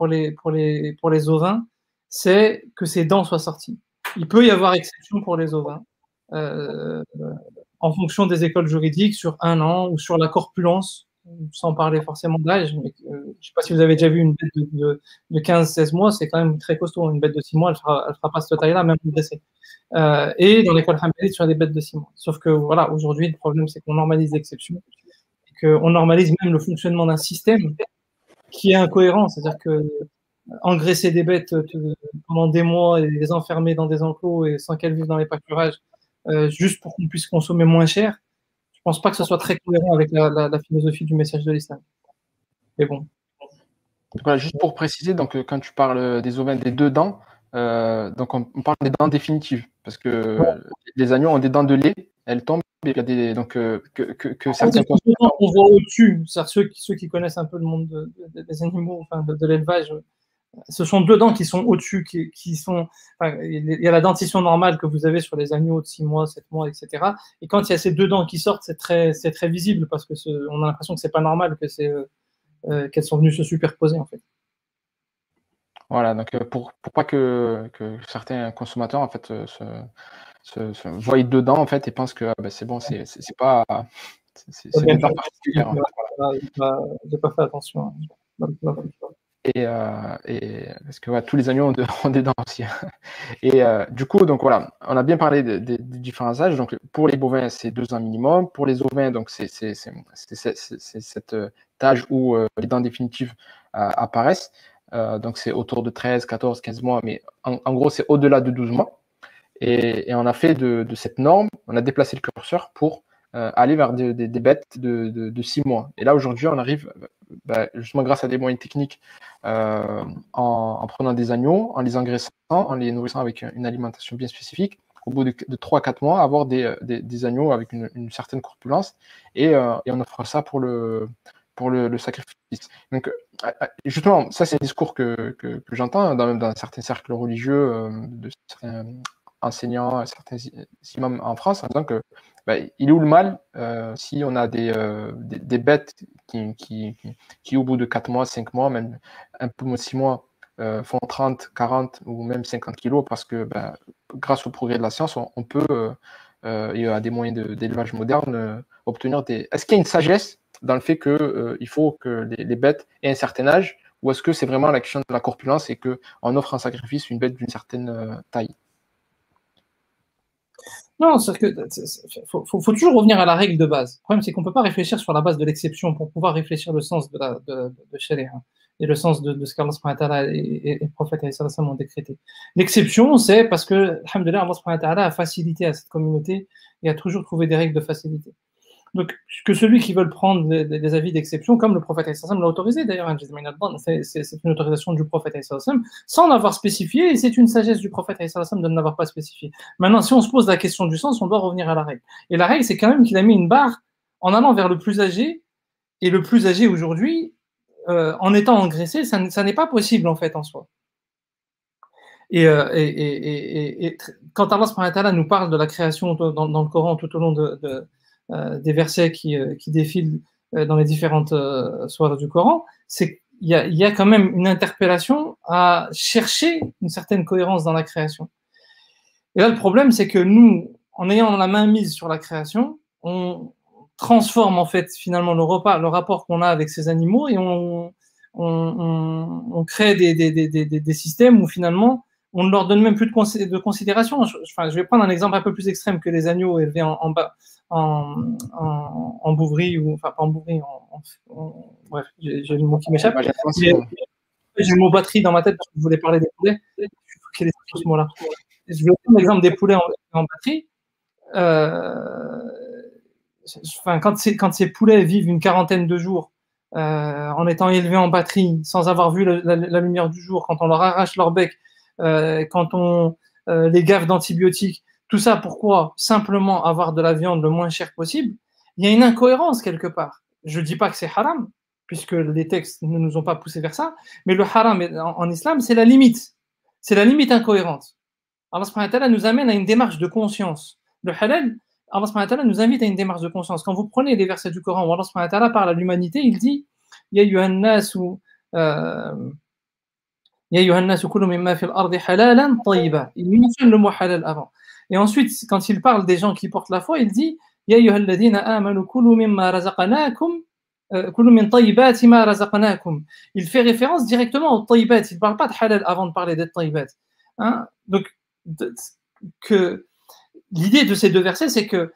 ovins, c'est que ces dents soient sorties. Il peut y avoir exception pour les ovins, en fonction des écoles juridiques, sur 1 an ou sur la corpulence, sans parler forcément d'âge. Je ne sais pas si vous avez déjà vu une bête de 15-16 mois, c'est quand même très costaud. Une bête de 6 mois, elle fera pas cette taille-là, même blessée. Et dans l'école hanbalite, sur des bêtes de 6 mois. Sauf que voilà, aujourd'hui, le problème, c'est qu'on normalise l'exception, et qu'on normalise même le fonctionnement d'un système qui est incohérent, c'est-à-dire que engraisser des bêtes pendant des mois et les enfermer dans des enclos et sans qu'elles vivent dans les pâturages, juste pour qu'on puisse consommer moins cher, je pense pas que ce soit très cohérent avec la philosophie du message de l'islam. Mais bon. Voilà, juste pour préciser, donc quand tu parles des ovins des 2 dents, donc on parle des dents définitives, parce que les agneaux ont des dents de lait elle tombe et il y a des, donc, que certains consommateurs... On voit au-dessus, ceux qui connaissent un peu le monde des animaux, enfin, de l'élevage, ce sont 2 dents qui sont au-dessus, qui sont... Enfin, il y a la dentition normale que vous avez sur les agneaux de 6 mois, 7 mois, etc. Et quand il y a ces 2 dents qui sortent, c'est très visible parce que on a l'impression que c'est pas normal, qu'elles sont venues se superposer, en fait. Voilà, donc pour pas que certains consommateurs, en fait, se voient dedans, en fait, et pensent que ben, c'est bon, c'est pas... C'est des dents particulières. J'ai pas fait attention. Et parce que ouais, tous les agneaux ont des dents aussi. Et du coup, donc voilà, on a bien parlé des différents âges. Donc pour les bovins, c'est 2 ans minimum. Pour les ovins, donc c'est cet âge où les dents définitives apparaissent. Donc c'est autour de 13, 14, 15 mois, mais en gros, c'est au-delà de 12 mois. Et on a fait de cette norme, on a déplacé le curseur pour aller vers des bêtes de 6 mois. Et là, aujourd'hui, on arrive, justement grâce à des moyens techniques, en prenant des agneaux, en les engraissant, en les nourrissant avec une alimentation bien spécifique, au bout de 3 à 4 mois, avoir des agneaux avec une certaine corpulence, et on offre ça pour le sacrifice. Donc, justement, ça, c'est un discours que j'entends dans certains cercles religieux, de certains enseignants, certains imams en France, en disant que il est où le mal si on a des bêtes qui, au bout de 4 mois, 5 mois, même un peu moins de 6 mois, font 30, 40 ou même 50 kilos, parce que grâce au progrès de la science, on peut, et à des moyens d'élevage moderne, obtenir des... Est-ce qu'il y a une sagesse dans le fait qu'il faut que les bêtes aient un certain âge, ou est-ce que c'est vraiment la question de la corpulence et qu'on offre en sacrifice une bête d'une certaine taille? Non, c'est que faut toujours revenir à la règle de base. Le problème, c'est qu'on ne peut pas réfléchir sur la base de l'exception pour pouvoir réfléchir le sens de Sharia et le sens de ce qu'Allah et le prophète ont décrété. L'exception, c'est parce que, alhamdoulilah, Allah a facilité à cette communauté et a toujours trouvé des règles de facilité. Donc, que celui qui veut prendre des avis d'exception, comme le prophète l'a autorisé d'ailleurs, c'est une autorisation du prophète sans l'avoir spécifié, et c'est une sagesse du prophète de ne l'avoir pas spécifié. Maintenant, si on se pose la question du sens, on doit revenir à la règle. Et la règle, c'est quand même qu'il a mis une barre en allant vers le plus âgé, et le plus âgé aujourd'hui, en étant engraissé, ça n'est pas possible en fait en soi. Et quand Allah nous parle de la création dans le Coran tout au long des versets qui défilent dans les différentes sourates du Coran, c'est il y a quand même une interpellation à chercher une certaine cohérence dans la création. Et là, le problème, c'est que nous, en ayant la main mise sur la création, on transforme en fait finalement le rapport qu'on a avec ces animaux, et on crée des systèmes où finalement on ne leur donne même plus de considération. Je vais prendre un exemple un peu plus extrême que les agneaux élevés en bouverie, ou enfin pas en bouverie, bref, j'ai le mot qui m'échappe. J'ai le mot batterie dans ma tête parce que je voulais parler des poulets. Quel est ce mot-là? Je vais prendre l'exemple des poulets en batterie. Quand ces poulets vivent une quarantaine de jours en étant élevés en batterie, sans avoir vu la lumière du jour, quand on leur arrache leur bec, quand on les gave d'antibiotiques, tout ça pourquoi? Simplement avoir de la viande le moins chère possible. Il y a une incohérence quelque part. Je ne dis pas que c'est haram, puisque les textes ne nous ont pas poussé vers ça, mais le haram en islam, c'est la limite. C'est la limite incohérente. Allah subhanahu wa ta'ala nous amène à une démarche de conscience. Le halal, Allah subhanahu wa ta'ala nous invite à une démarche de conscience. Quand vous prenez les versets du Coran où Allah subhanahu wa ta'ala parle à l'humanité, il dit Ya ayyuhan nasu kulu mimma fil ardi halalan tayyiba. Il mentionne le mot halal avant. Et ensuite, quand il parle des gens qui portent la foi, il dit Ya ayyuhal ladhina amanu kulu mimma razaqnakum kulu min tayyibati ma razaqnakum. Il fait référence directement au tayyibat. Il ne parle pas de halal avant de parler des tayyibat. Donc, l'idée de ces deux versets, c'est que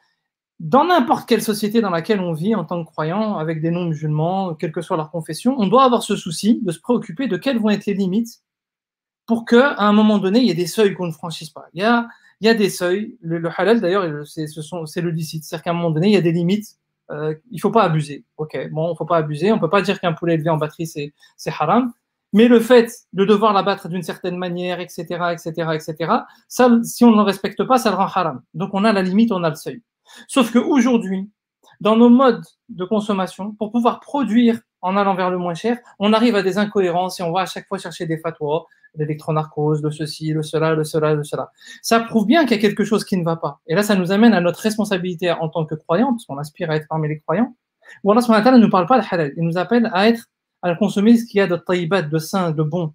dans n'importe quelle société dans laquelle on vit en tant que croyant, avec des non-musulmans, quelle que soit leur confession, on doit avoir ce souci de se préoccuper de quelles vont être les limites pour qu'à un moment donné, il y ait des seuils qu'on ne franchisse pas. Il y a des seuils. Le halal, d'ailleurs, c'est le licite. C'est-à-dire qu'à un moment donné, il y a des limites. Il ne faut pas abuser. Ok, bon, il ne faut pas abuser. On ne peut pas dire qu'un poulet élevé en batterie, c'est haram. Mais le fait de devoir l'abattre d'une certaine manière, etc., ça, si on ne le respecte pas, ça le rend haram. Donc, on a la limite, on a le seuil. Sauf qu'aujourd'hui, dans nos modes de consommation, pour pouvoir produire en allant vers le moins cher, on arrive à des incohérences et on va à chaque fois chercher des fatwas, l'électronarcose, le ceci, le cela, le cela, le cela. Ça prouve bien qu'il y a quelque chose qui ne va pas. Et là, ça nous amène à notre responsabilité en tant que croyants, parce qu'on aspire à être parmi les croyants. Où Allah subhanahu wa ta'ala ne nous parle pas de halal, il nous appelle à consommer ce qu'il y a de taïbat, de sain, de bon.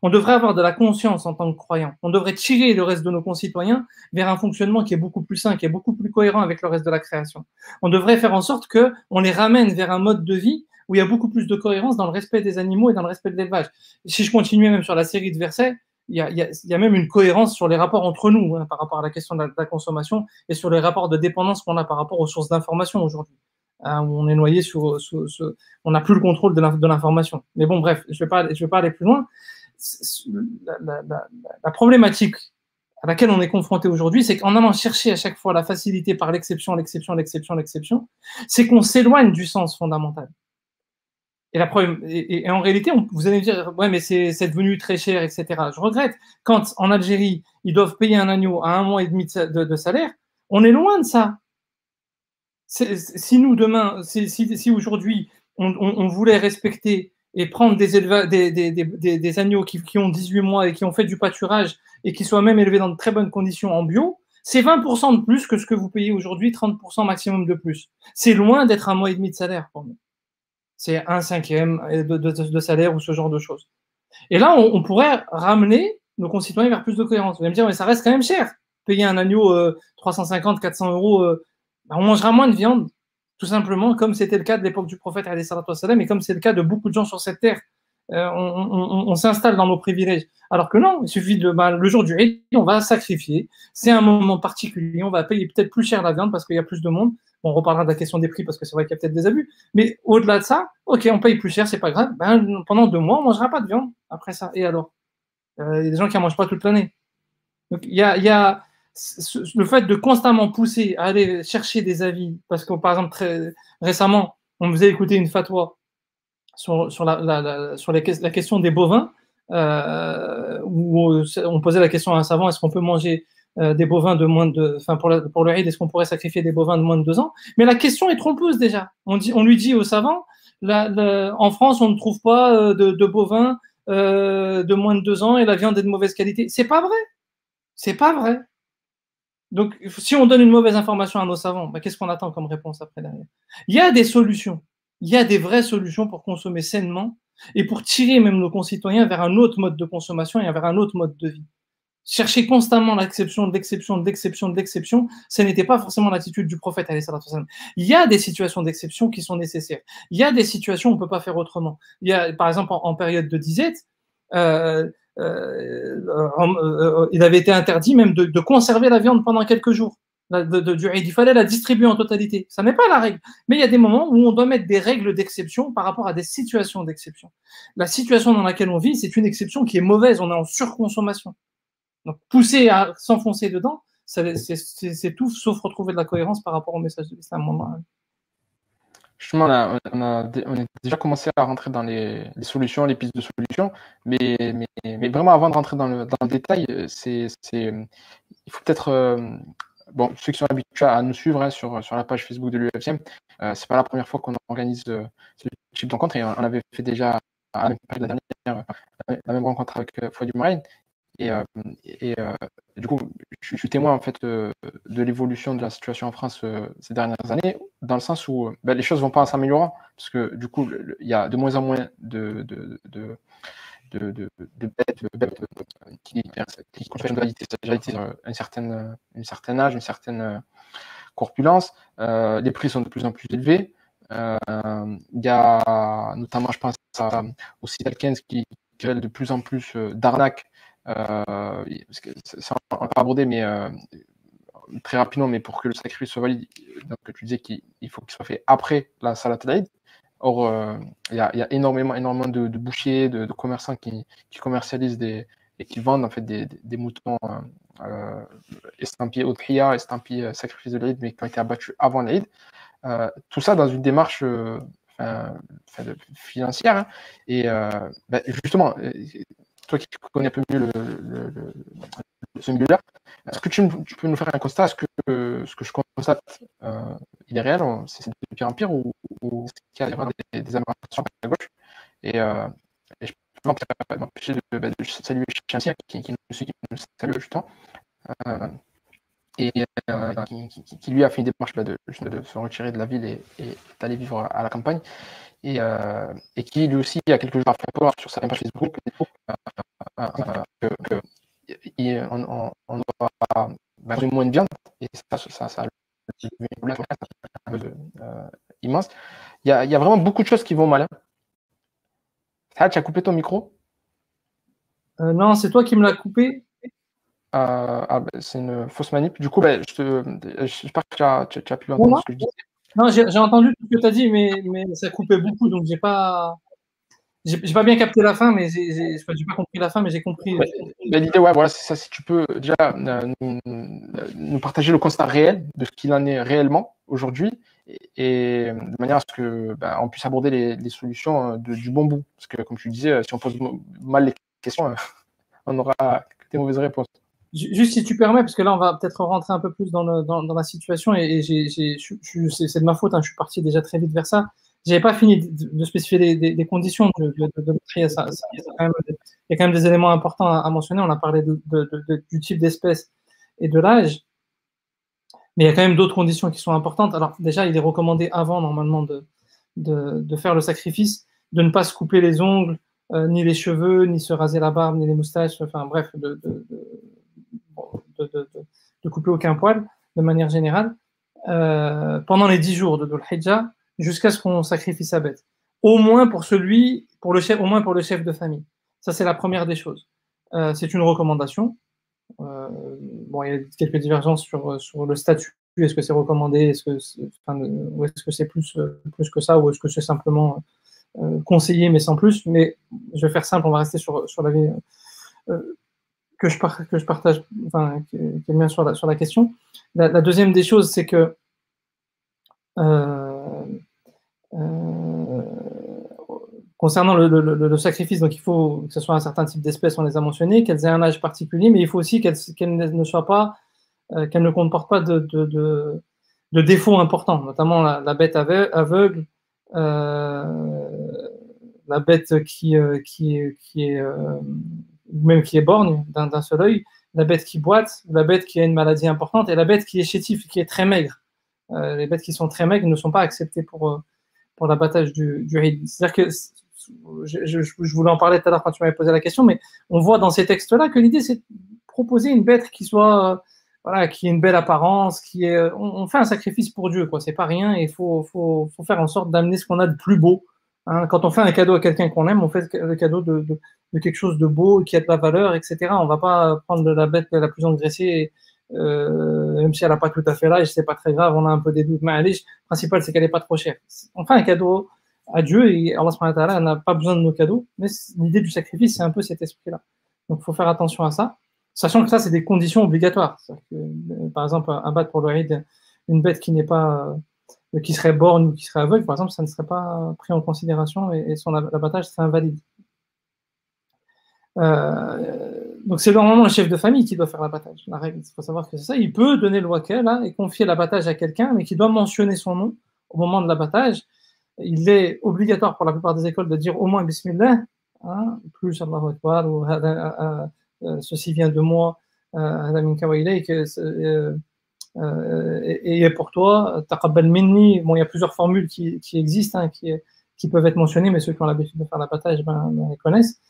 On devrait avoir de la conscience en tant que croyant. On devrait tirer le reste de nos concitoyens vers un fonctionnement qui est beaucoup plus sain, qui est beaucoup plus cohérent avec le reste de la création. On devrait faire en sorte qu'on les ramène vers un mode de vie où il y a beaucoup plus de cohérence dans le respect des animaux et dans le respect de l'élevage. Si je continuais même sur la série de versets, il y a même une cohérence sur les rapports entre nous, par rapport à la question de la consommation et sur les rapports de dépendance qu'on a par rapport aux sources d'information aujourd'hui. Où on est noyé on n'a plus le contrôle de l'information. Mais bon, bref, je vais pas aller plus loin. La problématique à laquelle on est confronté aujourd'hui, c'est qu'en allant chercher à chaque fois la facilité par l'exception, c'est qu'on s'éloigne du sens fondamental. Et en réalité, vous allez me dire, ouais, mais c'est devenu très cher, etc. Je regrette. Quand en Algérie, ils doivent payer un agneau à 1 mois et demi de salaire, on est loin de ça. Si nous, demain, si aujourd'hui, on voulait respecter et prendre des agneaux qui ont 18 mois et qui ont fait du pâturage et qui soient même élevés dans de très bonnes conditions en bio, c'est 20% de plus que ce que vous payez aujourd'hui, 30% maximum de plus. C'est loin d'être 1 mois et demi de salaire pour nous. C'est 1/5 de salaire ou ce genre de choses. Et là, on pourrait ramener nos concitoyens vers plus de cohérence. Vous allez me dire, mais ça reste quand même cher. Payer un agneau 350, 400 euros, on mangera moins de viande, tout simplement, comme c'était le cas de l'époque du prophète, et comme c'est le cas de beaucoup de gens sur cette terre. On s'installe dans nos privilèges. Alors que non, il suffit le jour du Eid, on va sacrifier. C'est un moment particulier, on va payer peut-être plus cher la viande parce qu'il y a plus de monde. On reparlera de la question des prix parce que c'est vrai qu'il y a peut-être des abus. Mais au-delà de ça, ok, on paye plus cher, c'est pas grave. Pendant 2 mois, on mangera pas de viande après ça. Et alors, il y a des gens qui en mangent pas toute l'année. Donc il y a le fait de constamment pousser à aller chercher des avis, parce que par exemple très récemment, on me faisait écouter une fatwa sur la question des bovins, où on posait la question à un savant, est-ce qu'on peut manger des bovins de moins de, enfin pour le Eid, est-ce qu'on pourrait sacrifier des bovins de moins de 2 ans? Mais la question est trompeuse déjà. On lui dit au savant, en France, on ne trouve pas de bovins de moins de 2 ans et la viande est de mauvaise qualité. C'est pas vrai. C'est pas vrai. Donc, si on donne une mauvaise information à nos savants, qu'est-ce qu'on attend comme réponse après derrière? Il y a des solutions. Il y a des vraies solutions pour consommer sainement et pour tirer même nos concitoyens vers un autre mode de consommation et vers un autre mode de vie. Chercher constamment l'exception, ce n'était pas forcément l'attitude du prophète. Il y a des situations d'exception qui sont nécessaires. Il y a des situations où on ne peut pas faire autrement. Il y a, par exemple, en période de disette, il avait été interdit même de conserver la viande pendant quelques jours. Il fallait la distribuer en totalité. Ça n'est pas la règle. Mais il y a des moments où on doit mettre des règles d'exception par rapport à des situations d'exception. La situation dans laquelle on vit, c'est une exception qui est mauvaise. On est en surconsommation. Donc, pousser à s'enfoncer dedans, c'est tout sauf retrouver de la cohérence par rapport au message de l'islam. Justement, on a déjà commencé à rentrer dans les solutions, les pistes de solutions, mais vraiment avant de rentrer dans le détail, il faut peut-être, bon, ceux qui sont habitués à nous suivre sur la page Facebook de l'UFCM, c'est pas la première fois qu'on organise ce type de rencontre, et on avait fait déjà à la dernière la même rencontre avec Fouad Marine. Et du coup, je suis témoin en fait de l'évolution de la situation en France ces dernières années, dans le sens où les choses vont pas en s'améliorant, parce que du coup, il y a de moins en moins de bêtes qui consomment de un certain âge, une certaine corpulence. Les prix sont de plus en plus élevés. Il y a notamment, je pense, au Sitelkens qui révèle de plus en plus d'arnaques. Parce que ça, on l'a pas abordé, mais très rapidement, mais pour que le sacrifice soit valide, donc tu disais qu'il faut qu'il soit fait après la Salat al-Eid. Or, il y a énormément de bouchers, de commerçants qui commercialisent et qui vendent en fait des moutons estampillés Udhiya, estampillés sacrifice de l'Eid, mais qui ont été abattus avant l'Eid. Tout ça dans une démarche financière. Hein. Et justement, toi qui connais un peu mieux ce milieu-là. Est-ce que tu peux nous faire un constat? Est-ce que ce que je constate, il est réel, c'est de pire en pire, ou est-ce qu'il y a des améliorations à gauche? Et je peux m'empêcher de saluer Chelsea qui nous salue justement, et qui lui a fait une démarche de se retirer de la ville et d'aller vivre à la campagne, et qui lui aussi, il y a quelques jours, a fait un post sur sa page Facebook on doit manger moins de viande, et ça immense. Il y a vraiment beaucoup de choses qui vont mal. Hein. Tu as coupé ton micro? Non, c'est toi qui me l'as coupé. C'est une fausse manip. Du coup, j'espère que tu as pu entendre ce que je disais. Non, j'ai entendu tout ce que tu as dit, mais ça coupait beaucoup, donc j'ai pas bien capté la fin, mais j'ai pas compris la fin, mais j'ai compris. L'idée, voilà, c'est ça. Si tu peux déjà nous partager le constat réel de ce qu'il en est réellement aujourd'hui, et de manière à ce que on puisse aborder les solutions du bon bout. Parce que, comme tu disais, si on pose mal les questions, on aura des mauvaises réponses. Juste si tu permets, parce que là, on va peut-être rentrer un peu plus dans la situation, et c'est de ma faute, hein, je suis parti déjà très vite vers ça. J'avais pas fini de spécifier des conditions de trier ça. Il y a quand même des éléments importants à mentionner. On a parlé du type d'espèce et de l'âge, mais il y a quand même d'autres conditions qui sont importantes. Alors déjà, il est recommandé avant, normalement, de faire le sacrifice, de ne pas se couper les ongles, ni les cheveux, ni se raser la barbe, ni les moustaches, enfin bref, de couper aucun poil, de manière générale, pendant les 10 jours de Dhul Hijjah, jusqu'à ce qu'on sacrifie sa bête. Au moins pour le chef de famille. Ça, c'est la première des choses. C'est une recommandation. Il y a quelques divergences sur le statut. Est-ce que c'est recommandé? Ou est-ce que c'est plus que ça? Ou est-ce que c'est simplement conseillé, mais sans plus? Mais je vais faire simple, on va rester sur l'avis que je partage, enfin, qui est bien sur la question. La deuxième des choses, c'est que concernant le sacrifice, donc il faut que ce soit un certain type d'espèce, on les a mentionnés, qu'elles aient un âge particulier, mais il faut aussi qu'elles ne soient pas, qu'elles ne comportent pas de défauts importants, notamment la bête aveugle, la bête qui est même qui est borgne d'un seul œil, la bête qui boite, la bête qui a une maladie importante, et la bête qui est chétive, qui est très maigre. Les bêtes qui sont très maigres ne sont pas acceptées pour l'abattage du Eid. C'est-à-dire que je voulais en parler tout à l'heure quand tu m'avais posé la question, mais on voit dans ces textes-là que l'idée, c'est de proposer une bête qui soit, qui ait une belle apparence, on fait un sacrifice pour Dieu, quoi. C'est pas rien, et il faut faire en sorte d'amener ce qu'on a de plus beau. Hein. Quand on fait un cadeau à quelqu'un qu'on aime, on fait le cadeau de quelque chose de beau, qui a de la valeur, etc. On va pas prendre la bête la plus engraissée, même si elle n'a pas tout à fait l'âge, c'est pas très grave, on a un peu des doutes, mais le principal, c'est qu'elle n'est pas trop chère. On fait un cadeau à Dieu, et Allah subhanahu wa ta'ala n'a pas besoin de nos cadeaux, mais l'idée du sacrifice, c'est un peu cet esprit-là. Donc, il faut faire attention à ça, sachant que ça, c'est des conditions obligatoires. Que, par exemple, abattre pour le Eid une bête qui serait borgne ou qui serait aveugle, par exemple, ça ne serait pas pris en considération, et son abattage serait invalide. Donc c'est normalement le chef de famille qui doit faire l'abattage. La règle, il faut savoir que c'est ça. Il peut donner le wakil et confier l'abattage à quelqu'un, mais qui doit mentionner son nom au moment de l'abattage. Il est obligatoire pour la plupart des écoles de dire au moins Bismillah, hein, plus Allahu Akbar, ou ceci vient de moi, et pour toi, taqabbal minni. Bon, il y a plusieurs formules qui existent, hein, qui peuvent être mentionnées, mais ceux qui ont l'habitude de faire l'abattage les connaissent.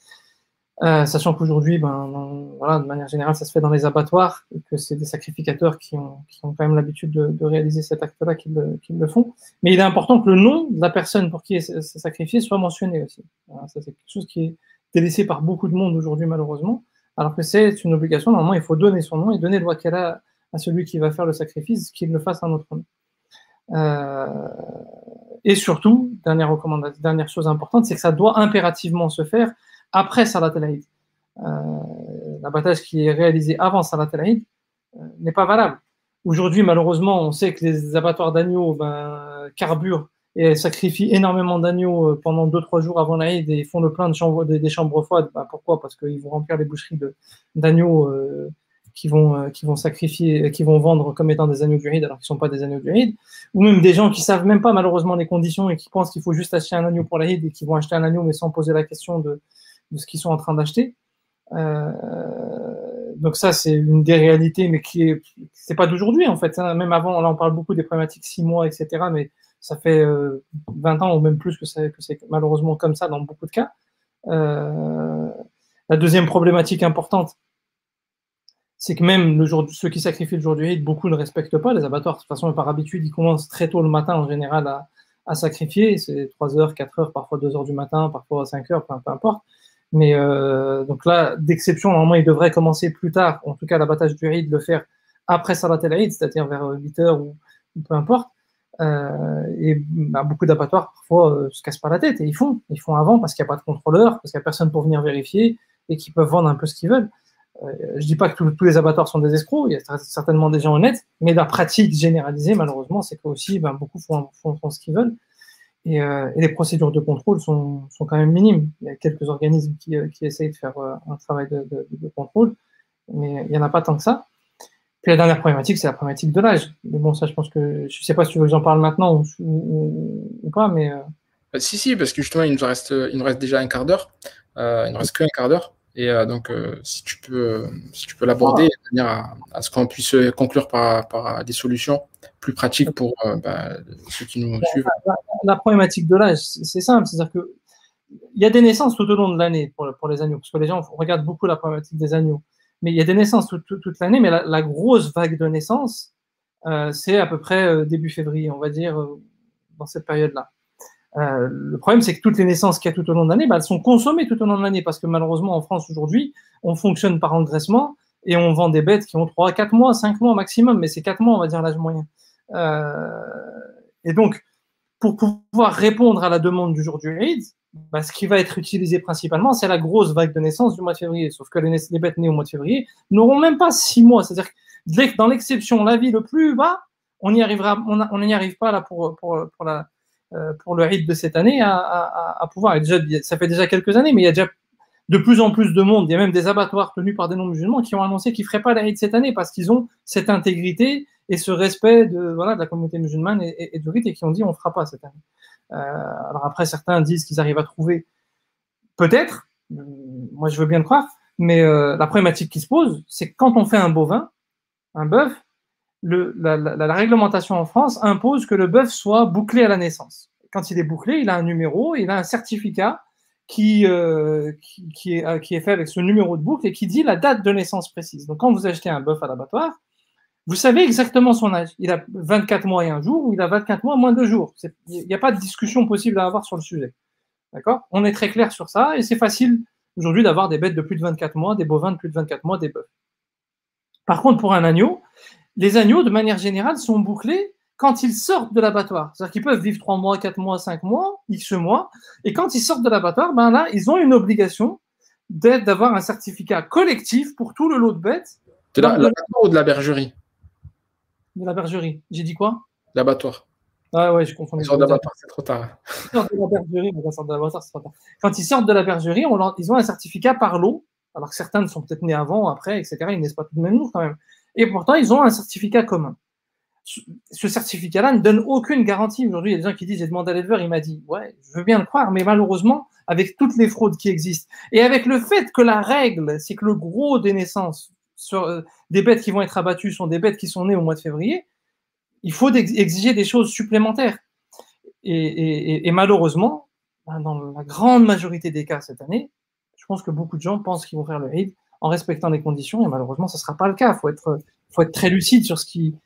Sachant qu'aujourd'hui, de manière générale, ça se fait dans les abattoirs, et que c'est des sacrificateurs qui ont quand même l'habitude de réaliser cet acte-là qui le font. Mais il est important que le nom de la personne pour qui c'est sacrifié soit mentionné aussi. Alors, ça, c'est quelque chose qui est délaissé par beaucoup de monde aujourd'hui, malheureusement, alors que c'est une obligation. Normalement, il faut donner son nom et donner le wakala à celui qui va faire le sacrifice, qu'il le fasse à notre nom. Et surtout, dernière chose importante, c'est que ça doit impérativement se faire après Salat al-Eid. L'abattage qui est réalisé avant Salat al-Eid n'est pas valable. Aujourd'hui, malheureusement, on sait que les abattoirs d'agneaux carburent et sacrifient énormément d'agneaux pendant 2-3 jours avant l'Eid, et font le plein des chambres froides. Pourquoi? Parce qu'ils vont remplir les boucheries d'agneaux qui vont sacrifier, qui vont vendre comme étant des agneaux du Eid alors qu'ils ne sont pas des agneaux du Eid, ou même des gens qui ne savent même pas malheureusement les conditions et qui pensent qu'il faut juste acheter un agneau pour l'Eid et qui vont acheter un agneau mais sans poser la question de ce qu'ils sont en train d'acheter. Donc ça, c'est une des réalités, mais c'est pas d'aujourd'hui en fait. Hein. Même avant, là, on parle beaucoup des problématiques 6 mois, etc. Mais ça fait 20 ans ou même plus que c'est malheureusement comme ça dans beaucoup de cas. La deuxième problématique importante, c'est que même ceux qui sacrifient le jour du Eid, beaucoup ne respectent pas les abattoirs. De toute façon, par habitude, ils commencent très tôt le matin en général à sacrifier. C'est 3 heures, 4 heures, parfois 2 heures du matin, parfois 5 heures, peu importe. Mais donc là, d'exception, normalement, il devrait commencer plus tard, en tout cas l'abattage du Eid, le faire après Salat el-Eid, c'est-à-dire vers 8 heures ou peu importe. Et beaucoup d'abattoirs, parfois, se cassent pas la tête et ils font avant parce qu'il n'y a pas de contrôleur, parce qu'il n'y a personne pour venir vérifier et qu'ils peuvent vendre un peu ce qu'ils veulent. Je dis pas que tous les abattoirs sont des escrocs, il y a certainement des gens honnêtes, mais la pratique généralisée, malheureusement, c'est qu'aussi, beaucoup font ce qu'ils veulent. Et les procédures de contrôle sont quand même minimes. Il y a quelques organismes qui essayent de faire un travail de contrôle, mais il n'y en a pas tant que ça. Puis la dernière problématique, c'est la problématique de l'âge. Mais bon, ça, je pense que je ne sais pas si tu veux que j'en parle maintenant ou pas, mais. Si, parce que justement, il nous reste déjà un quart d'heure. Il ne reste qu'un quart d'heure. Et donc, si tu peux l'aborder de manière à ce qu'on puisse conclure par des solutions plus pratiques pour ceux qui nous suivent. La problématique de l'âge, c'est simple. C'est-à-dire qu'il y a des naissances tout au long de l'année pour les agneaux, parce que les gens regardent beaucoup la problématique des agneaux. Mais il y a des naissances toute l'année, mais la grosse vague de naissances, c'est à peu près début février, on va dire, dans cette période-là. Le problème, c'est que toutes les naissances qu'il y a tout au long de l'année, elles sont consommées tout au long de l'année, parce que malheureusement, en France, aujourd'hui, on fonctionne par engraissement et on vend des bêtes qui ont 3, 4 mois, 5 mois maximum, mais c'est 4 mois, on va dire, l'âge moyen. Et donc, pour pouvoir répondre à la demande du jour du Eid, ce qui va être utilisé principalement, c'est la grosse vague de naissance du mois de février. Sauf que les bêtes nées au mois de février n'auront même pas 6 mois. C'est-à-dire que dans l'exception, la vie le plus bas, on n'y arrive pas là pour le Eid de cette année à pouvoir. Ça fait déjà quelques années, mais il y a déjà de plus en plus de monde. Il y a même des abattoirs tenus par des non-musulmans qui ont annoncé qu'ils ne feraient pas l'Eid cette année parce qu'ils ont cette intégrité et ce respect de la communauté musulmane et du rite et qui ont dit on ne fera pas cette année. Alors après, certains disent qu'ils arrivent à trouver, peut-être, moi je veux bien le croire, mais la problématique qui se pose, c'est que quand on fait un bovin, un bœuf, la réglementation en France impose que le bœuf soit bouclé à la naissance. Quand il est bouclé, il a un numéro, il a un certificat qui est fait avec ce numéro de boucle et qui dit la date de naissance précise. Donc quand vous achetez un bœuf à l'abattoir, vous savez exactement son âge. Il a 24 mois et un jour ou il a 24 mois moins 2 jours. Il n'y a pas de discussion possible à avoir sur le sujet. D'accord ? On est très clair sur ça et c'est facile aujourd'hui d'avoir des bêtes de plus de 24 mois, des bovins de plus de 24 mois, des bœufs. Par contre, pour un agneau, les agneaux, de manière générale, sont bouclés quand ils sortent de l'abattoir. C'est-à-dire qu'ils peuvent vivre 3 mois, 4 mois, 5 mois, X mois, et quand ils sortent de l'abattoir, là, ils ont une obligation d'avoir un certificat collectif pour tout le lot de bêtes. De l'abattoir ou de la bergerie ? De la bergerie. J'ai dit quoi ? L'abattoir. Ah ouais, je confonds. Ils sortent de l'abattoir, c'est trop tard. Ils sortent de la bergerie, c'est trop tard. Quand ils sortent de la bergerie, ils ont un certificat par lot, alors que certains sont peut-être nés avant, après, etc. Ils ne naissent pas tous le même jour quand même. Et pourtant, ils ont un certificat commun. Ce certificat-là ne donne aucune garantie. Aujourd'hui, il y a des gens qui disent, j'ai demandé à l'éleveur, il m'a dit, ouais, je veux bien le croire, mais malheureusement, avec toutes les fraudes qui existent, et avec le fait que la règle, c'est que le gros des naissances des bêtes qui vont être abattues sont des bêtes qui sont nées au mois de février, il faut exiger des choses supplémentaires. Et malheureusement, dans la grande majorité des cas cette année, je pense que beaucoup de gens pensent qu'ils vont faire le Eid en respectant les conditions, et malheureusement, ce ne sera pas le cas. Il faut être très lucide sur ce qui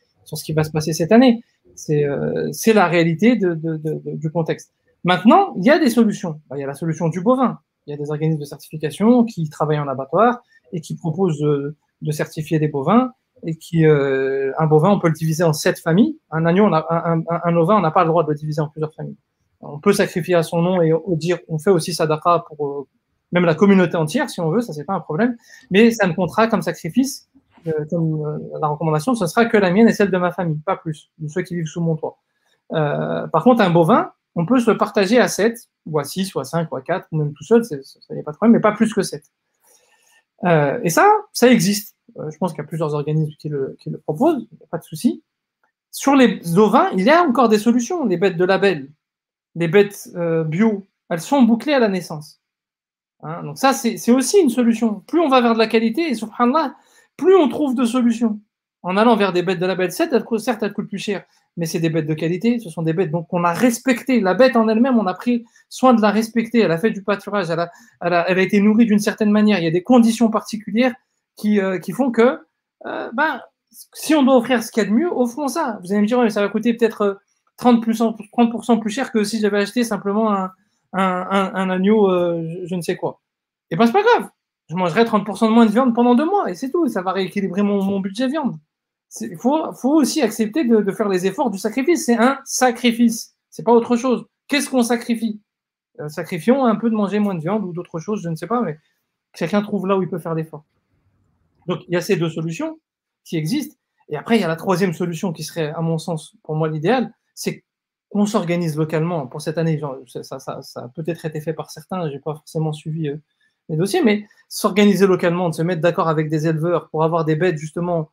va se passer cette année. C'est la réalité du contexte. Maintenant, il y a des solutions. Il y a la solution du bovin. Il y a des organismes de certification qui travaillent en abattoir et qui proposent de certifier des bovins et un bovin, on peut le diviser en 7 familles. Un agneau, un ovin, on n'a pas le droit de le diviser en plusieurs familles. On peut sacrifier à son nom et dire, on fait aussi sadaqa pour même la communauté entière, si on veut, ça c'est pas un problème, mais ça ne comptera comme sacrifice, comme la recommandation, ce sera que la mienne et celle de ma famille, pas plus, de ceux qui vivent sous mon toit. Par contre, un bovin, on peut se le partager à 7, ou à 6, ou à 5, ou à 4, ou même tout seul, ça n'y a pas de problème, mais pas plus que 7. Et ça existe. je pense qu'il y a plusieurs organismes qui le proposent, il n'y a pas de souci. Sur les ovins, il y a encore des solutions. Les bêtes de label, les bêtes bio, elles sont bouclées à la naissance. Hein, donc ça, c'est aussi une solution. Plus on va vers de la qualité, et subhanallah, plus on trouve de solutions. En allant vers des bêtes de label, certes, elles coûtent plus cher, mais c'est des bêtes de qualité, ce sont des bêtes qu'on a respectées. La bête en elle-même, on a pris soin de la respecter, elle a fait du pâturage, elle a été nourrie d'une certaine manière. Il y a des conditions particulières qui font que, si on doit offrir ce qu'il y a de mieux, offrons ça. Vous allez me dire, ouais, mais ça va coûter peut-être 30% plus cher que si j'avais acheté simplement un agneau, je ne sais quoi. Et ben c'est pas grave. Je mangerai 30% de moins de viande pendant 2 mois et c'est tout. Ça va rééquilibrer mon budget viande. Il faut aussi accepter de faire les efforts du sacrifice. C'est un sacrifice. C'est pas autre chose. Qu'est-ce qu'on sacrifie? Sacrifions un peu de manger moins de viande ou d'autres choses, je ne sais pas, mais chacun trouve là où il peut faire l'effort. Donc il y a ces deux solutions qui existent. Et après, il y a la troisième solution qui serait, à mon sens, pour moi, l'idéal, c'est qu'on s'organise localement. Pour cette année, genre, ça a peut-être été fait par certains, je n'ai pas forcément suivi les dossiers, mais s'organiser localement, de se mettre d'accord avec des éleveurs pour avoir des bêtes, justement,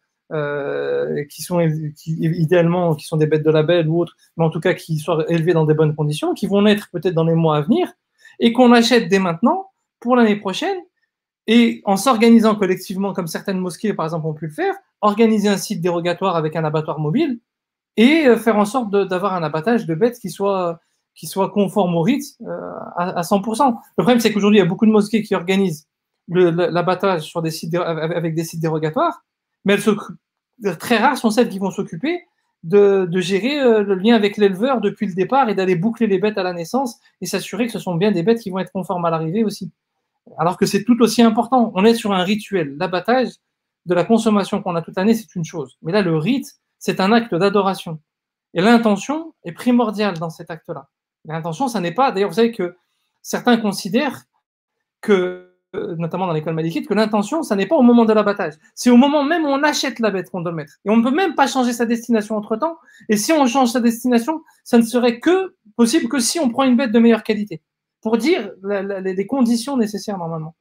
idéalement, qui sont des bêtes de label ou autres, mais en tout cas qui soient élevées dans des bonnes conditions, qui vont naître peut-être dans les mois à venir, et qu'on achète dès maintenant pour l'année prochaine, et en s'organisant collectivement, comme certaines mosquées, par exemple, ont pu le faire, organiser un site dérogatoire avec un abattoir mobile et faire en sorte d'avoir un abattage de bêtes qui soit conforme au rite à 100%. Le problème, c'est qu'aujourd'hui, il y a beaucoup de mosquées qui organisent l'abattage sur des sites avec des sites dérogatoires, mais très rares sont celles qui vont s'occuper de gérer le lien avec l'éleveur depuis le départ et d'aller boucler les bêtes à la naissance et s'assurer que ce sont bien des bêtes qui vont être conformes à l'arrivée aussi. Alors que c'est tout aussi important. On est sur un rituel. L'abattage de la consommation qu'on a toute l'année, c'est une chose. Mais là, le rite, c'est un acte d'adoration. Et l'intention est primordiale dans cet acte-là. L'intention, ça n'est pas... D'ailleurs, vous savez que certains considèrent que, notamment dans l'école malikite, que l'intention, ça n'est pas au moment de l'abattage. C'est au moment même où on achète la bête qu'on doit le mettre. Et on ne peut même pas changer sa destination entre-temps. Et si on change sa destination, ça ne serait que possible que si on prend une bête de meilleure qualité. Pour dire les conditions nécessaires normalement.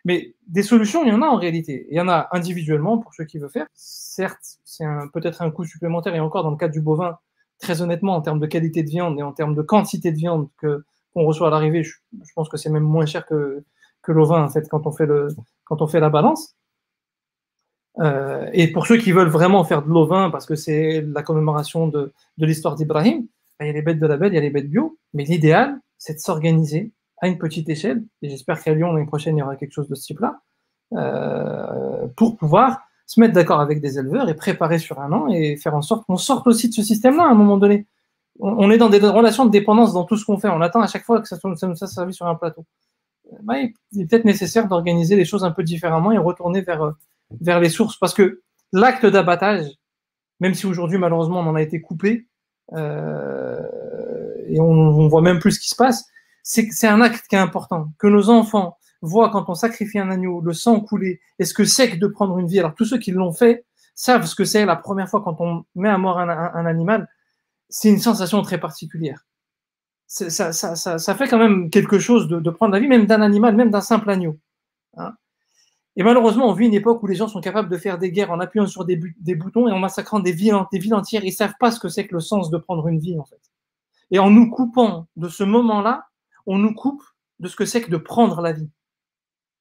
Mais des solutions, il y en a en réalité. Il y en a individuellement pour ceux qui veulent faire. Certes, c'est peut-être un coût supplémentaire, et encore dans le cadre du bovin, très honnêtement, en termes de qualité de viande et en termes de quantité de viande qu'on reçoit à l'arrivée, je pense que c'est même moins cher que l'ovin, en fait, quand on fait la balance. Et pour ceux qui veulent vraiment faire de l'ovin, parce que c'est la commémoration de l'histoire d'Ibrahim, il y a les bêtes de label, il y a les bêtes bio, mais l'idéal, c'est de s'organiser à une petite échelle, et j'espère qu'à Lyon, l'année prochaine, il y aura quelque chose de ce type-là, pour pouvoir se mettre d'accord avec des éleveurs et préparer sur un an et faire en sorte qu'on sorte aussi de ce système-là à un moment donné. On est dans des relations de dépendance dans tout ce qu'on fait. On attend à chaque fois que ça nous soit servi sur un plateau. Il est peut-être nécessaire d'organiser les choses un peu différemment et retourner vers les sources. Parce que l'acte d'abattage, même si aujourd'hui, malheureusement, on en a été coupé, et on voit même plus ce qui se passe, c'est un acte qui est important. Que nos enfants voient quand on sacrifie un agneau, le sang couler, et ce que c'est que de prendre une vie. Alors tous ceux qui l'ont fait savent ce que c'est la première fois quand on met à mort un animal. C'est une sensation très particulière. Ça fait quand même quelque chose de prendre la vie, même d'un animal, même d'un simple agneau. Hein. Et malheureusement, on vit une époque où les gens sont capables de faire des guerres en appuyant sur des boutons et en massacrant des villes entières. Ils ne savent pas ce que c'est que le sens de prendre une vie, en fait. Et en nous coupant de ce moment-là, on nous coupe de ce que c'est que de prendre la vie.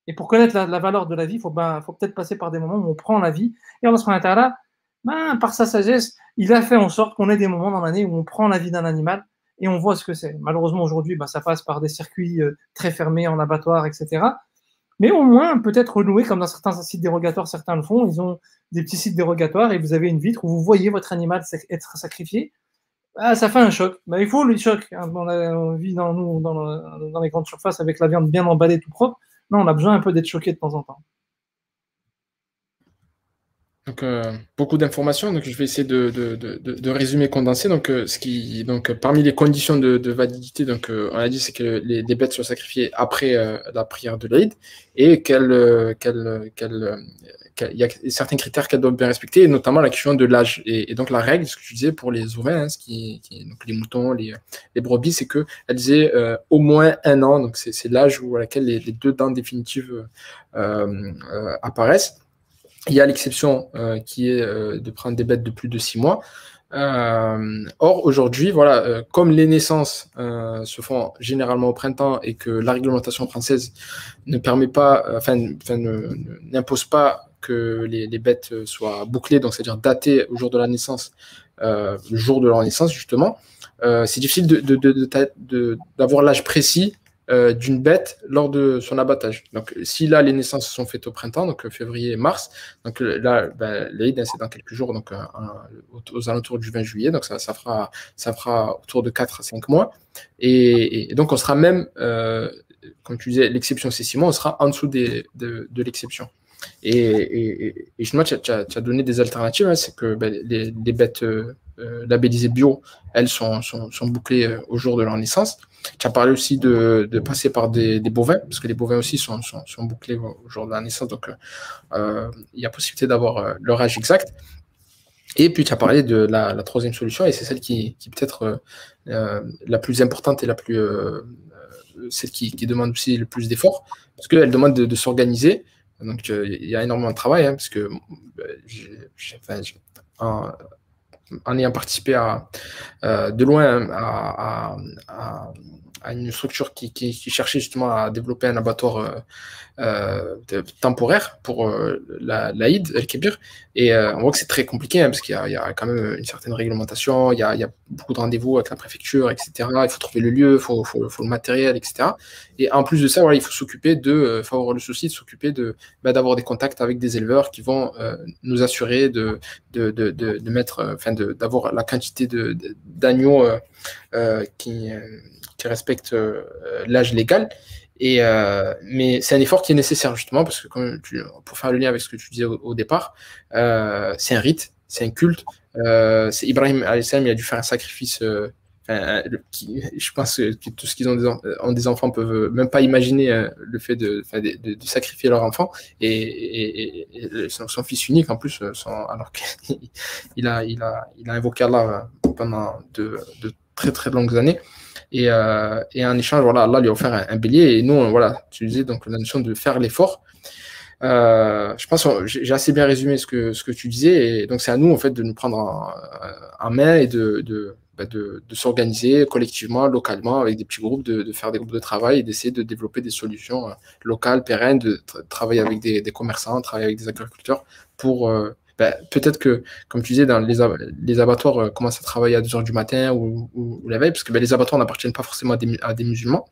Et pour connaître la valeur de la vie, il faut peut-être passer par des moments où on prend la vie. Et Allah subhanahu wa ta'ala, par sa sagesse, il a fait en sorte qu'on ait des moments dans l'année où on prend la vie d'un animal et on voit ce que c'est. Malheureusement, aujourd'hui, ça passe par des circuits très fermés en abattoir, etc. Mais au moins, peut-être renouer, comme dans certains sites dérogatoires, certains le font, ils ont des petits sites dérogatoires et vous avez une vitre où vous voyez votre animal être sacrifié. Ça fait un choc. Il faut le choc. Hein. On vit dans les grandes surfaces avec la viande bien emballée, tout propre. Non, on a besoin un peu d'être choqué de temps en temps. Donc, beaucoup d'informations. Donc, je vais essayer de résumer, condenser. Donc, parmi les conditions de validité, donc, on a dit c'est que les bêtes soient sacrifiées après la prière de l'Aïd et il y a certains critères qu'elles doivent bien respecter, et notamment la question de l'âge. Et donc, la règle, ce que tu disais pour les ovins, hein, donc les moutons, les brebis, c'est qu'elles disaient au moins 1 an. Donc, c'est l'âge à laquelle les 2 dents définitives apparaissent. Il y a l'exception qui est de prendre des bêtes de plus de 6 mois. Or, aujourd'hui, voilà, comme les naissances se font généralement au printemps et que la réglementation française ne permet pas, n'impose pas que les bêtes soient bouclées, donc c'est-à-dire datées au jour de la naissance, le jour de leur naissance, justement, c'est difficile d'avoir l'âge précis d'une bête lors de son abattage. Donc, si là, les naissances sont faites au printemps, donc février et mars, donc là, l'Aïd, c'est dans quelques jours, donc aux alentours du 20 juillet, donc ça fera autour de 4 à 5 mois. Et donc, on sera même, comme tu disais, l'exception c'est 6 mois, on sera en dessous de l'exception. Et justement, tu as donné des alternatives, hein, c'est que les bêtes labellisées bio, elles sont bouclées au jour de leur naissance. Tu as parlé aussi de passer par des bovins, parce que les bovins aussi sont bouclés au jour de la naissance, donc il y a possibilité d'avoir leur âge exact. Et puis tu as parlé de la troisième solution, et c'est celle qui peut-être la plus importante et celle qui demande aussi le plus d'efforts, parce qu'elle demande de s'organiser. Donc il y a énormément de travail, hein, parce que en ayant participé de loin à une structure qui cherchait justement à développer un abattoir temporaire pour l'Aïd, El-Kébir. Et on voit que c'est très compliqué, hein, parce qu'il y a quand même une certaine réglementation, il y a beaucoup de rendez-vous avec la préfecture, etc. Il faut trouver le lieu, il faut le matériel, etc. Et en plus de ça, voilà, il faut s'occuper faut avoir le souci de s'occuper d'avoir des contacts avec des éleveurs qui vont nous assurer de mettre, d'avoir la quantité d'agneaux qui respectent l'âge légal. Mais c'est un effort qui est nécessaire, justement, parce que pour faire le lien avec ce que tu disais au départ, c'est un rite, c'est un culte. Ibrahim alayhi salam, il a dû faire un sacrifice. Je pense que tous ceux qui ont des enfants peuvent même pas imaginer le fait de sacrifier leur enfant et son fils unique en plus, alors qu'il a invoqué Allah pendant de très très longues années. Et en échange, voilà, Allah lui a offert un bélier. Et nous, voilà, tu disais donc la notion de faire l'effort. Je pense que j'ai assez bien résumé ce que tu disais. Et donc, c'est à nous, en fait, de nous prendre en main et de s'organiser collectivement, localement, avec des petits groupes, de faire des groupes de travail et d'essayer de développer des solutions locales, pérennes, de travailler avec des commerçants, travailler avec des agriculteurs pour... peut-être que, comme tu disais, dans les abattoirs commencent à travailler à 2h du matin ou la veille, parce que les abattoirs n'appartiennent pas forcément à des musulmans.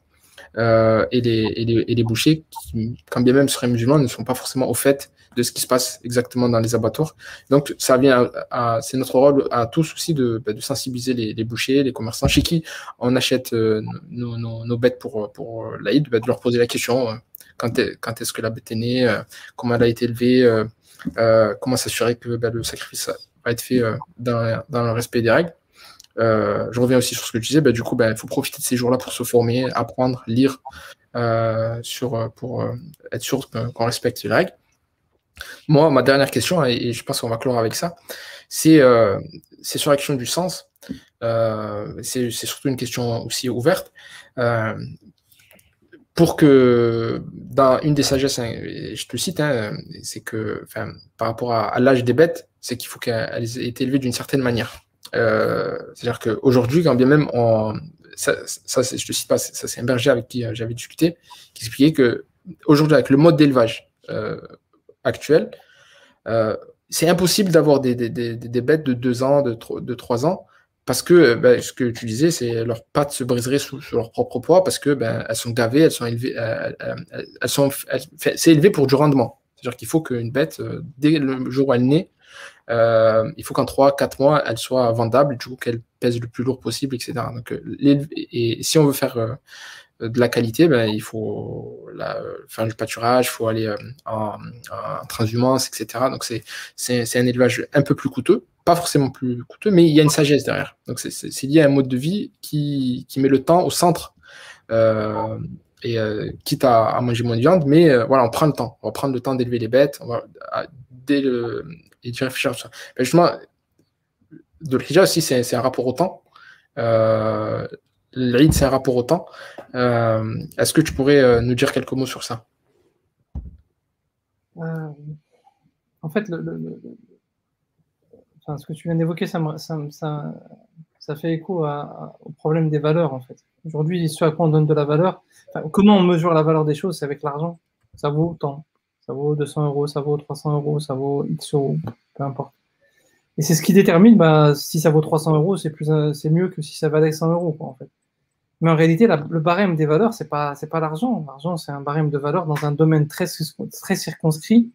Et les bouchers, qui, quand bien même seraient musulmans, ne sont pas forcément au fait de ce qui se passe exactement dans les abattoirs. Donc, ça vient c'est notre rôle à tous aussi de sensibiliser les bouchers, les commerçants, chez qui on achète nos bêtes pour l'Aïd, de leur poser la question quand est-ce que la bête est née, comment elle a été élevée, comment s'assurer que le sacrifice va être fait dans le respect des règles. Je reviens aussi sur ce que tu disais, du coup, il faut profiter de ces jours-là pour se former, apprendre, lire, pour être sûr qu'on respecte les règles. Moi, ma dernière question, et je pense qu'on va clore avec ça, c'est sur la question du sens. C'est surtout une question aussi ouverte. Pour que, dans une des sagesses, hein, je te cite, hein, c'est que, par rapport à l'âge des bêtes, c'est qu'il faut qu'elles aient été élevées d'une certaine manière. C'est-à-dire qu'aujourd'hui, quand bien même, je te cite pas, ça c'est un berger avec qui j'avais discuté, qui expliquait qu'aujourd'hui, avec le mode d'élevage actuel, c'est impossible d'avoir des bêtes de 2 ans, de 3 ans, parce que ce que tu disais, c'est leurs pattes se briseraient sous leur propre poids, parce que elles sont gavées, elles sont élevées, c'est élevé pour du rendement. C'est-à-dire qu'il faut qu'une bête, dès le jour où elle naît, il faut qu'en 3-4 mois, elle soit vendable, du coup qu'elle pèse le plus lourd possible, etc. Donc, et si on veut faire de la qualité, il faut faire du pâturage, il faut aller en transhumance, etc. Donc, c'est un élevage un peu plus coûteux, pas forcément plus coûteux, mais il y a une sagesse derrière. Donc, c'est lié à un mode de vie qui met le temps au centre, quitte à manger moins de viande, mais voilà, on prend le temps. On va prendre le temps d'élever les bêtes, et d'y réfléchir à ça. Justement, de l'hijab aussi, c'est un rapport au temps. L'Aïd, c'est un rapport au temps. Est-ce que tu pourrais nous dire quelques mots sur ça? En En fait, enfin, ce que tu viens d'évoquer, ça fait écho au problème des valeurs, en fait. Aujourd'hui, ce à quoi on donne de la valeur, enfin, comment on mesure la valeur des choses, c'est avec l'argent. Ça vaut tant, ça vaut 200 euros, ça vaut 300 euros, ça vaut X euros, peu importe. Et c'est ce qui détermine, bah, si ça vaut 300 euros, c'est mieux que si ça valait 100 euros, quoi, en fait. Mais en réalité, le barème des valeurs, c'est pas l'argent. L'argent, c'est un barème de valeur dans un domaine très circonscrit,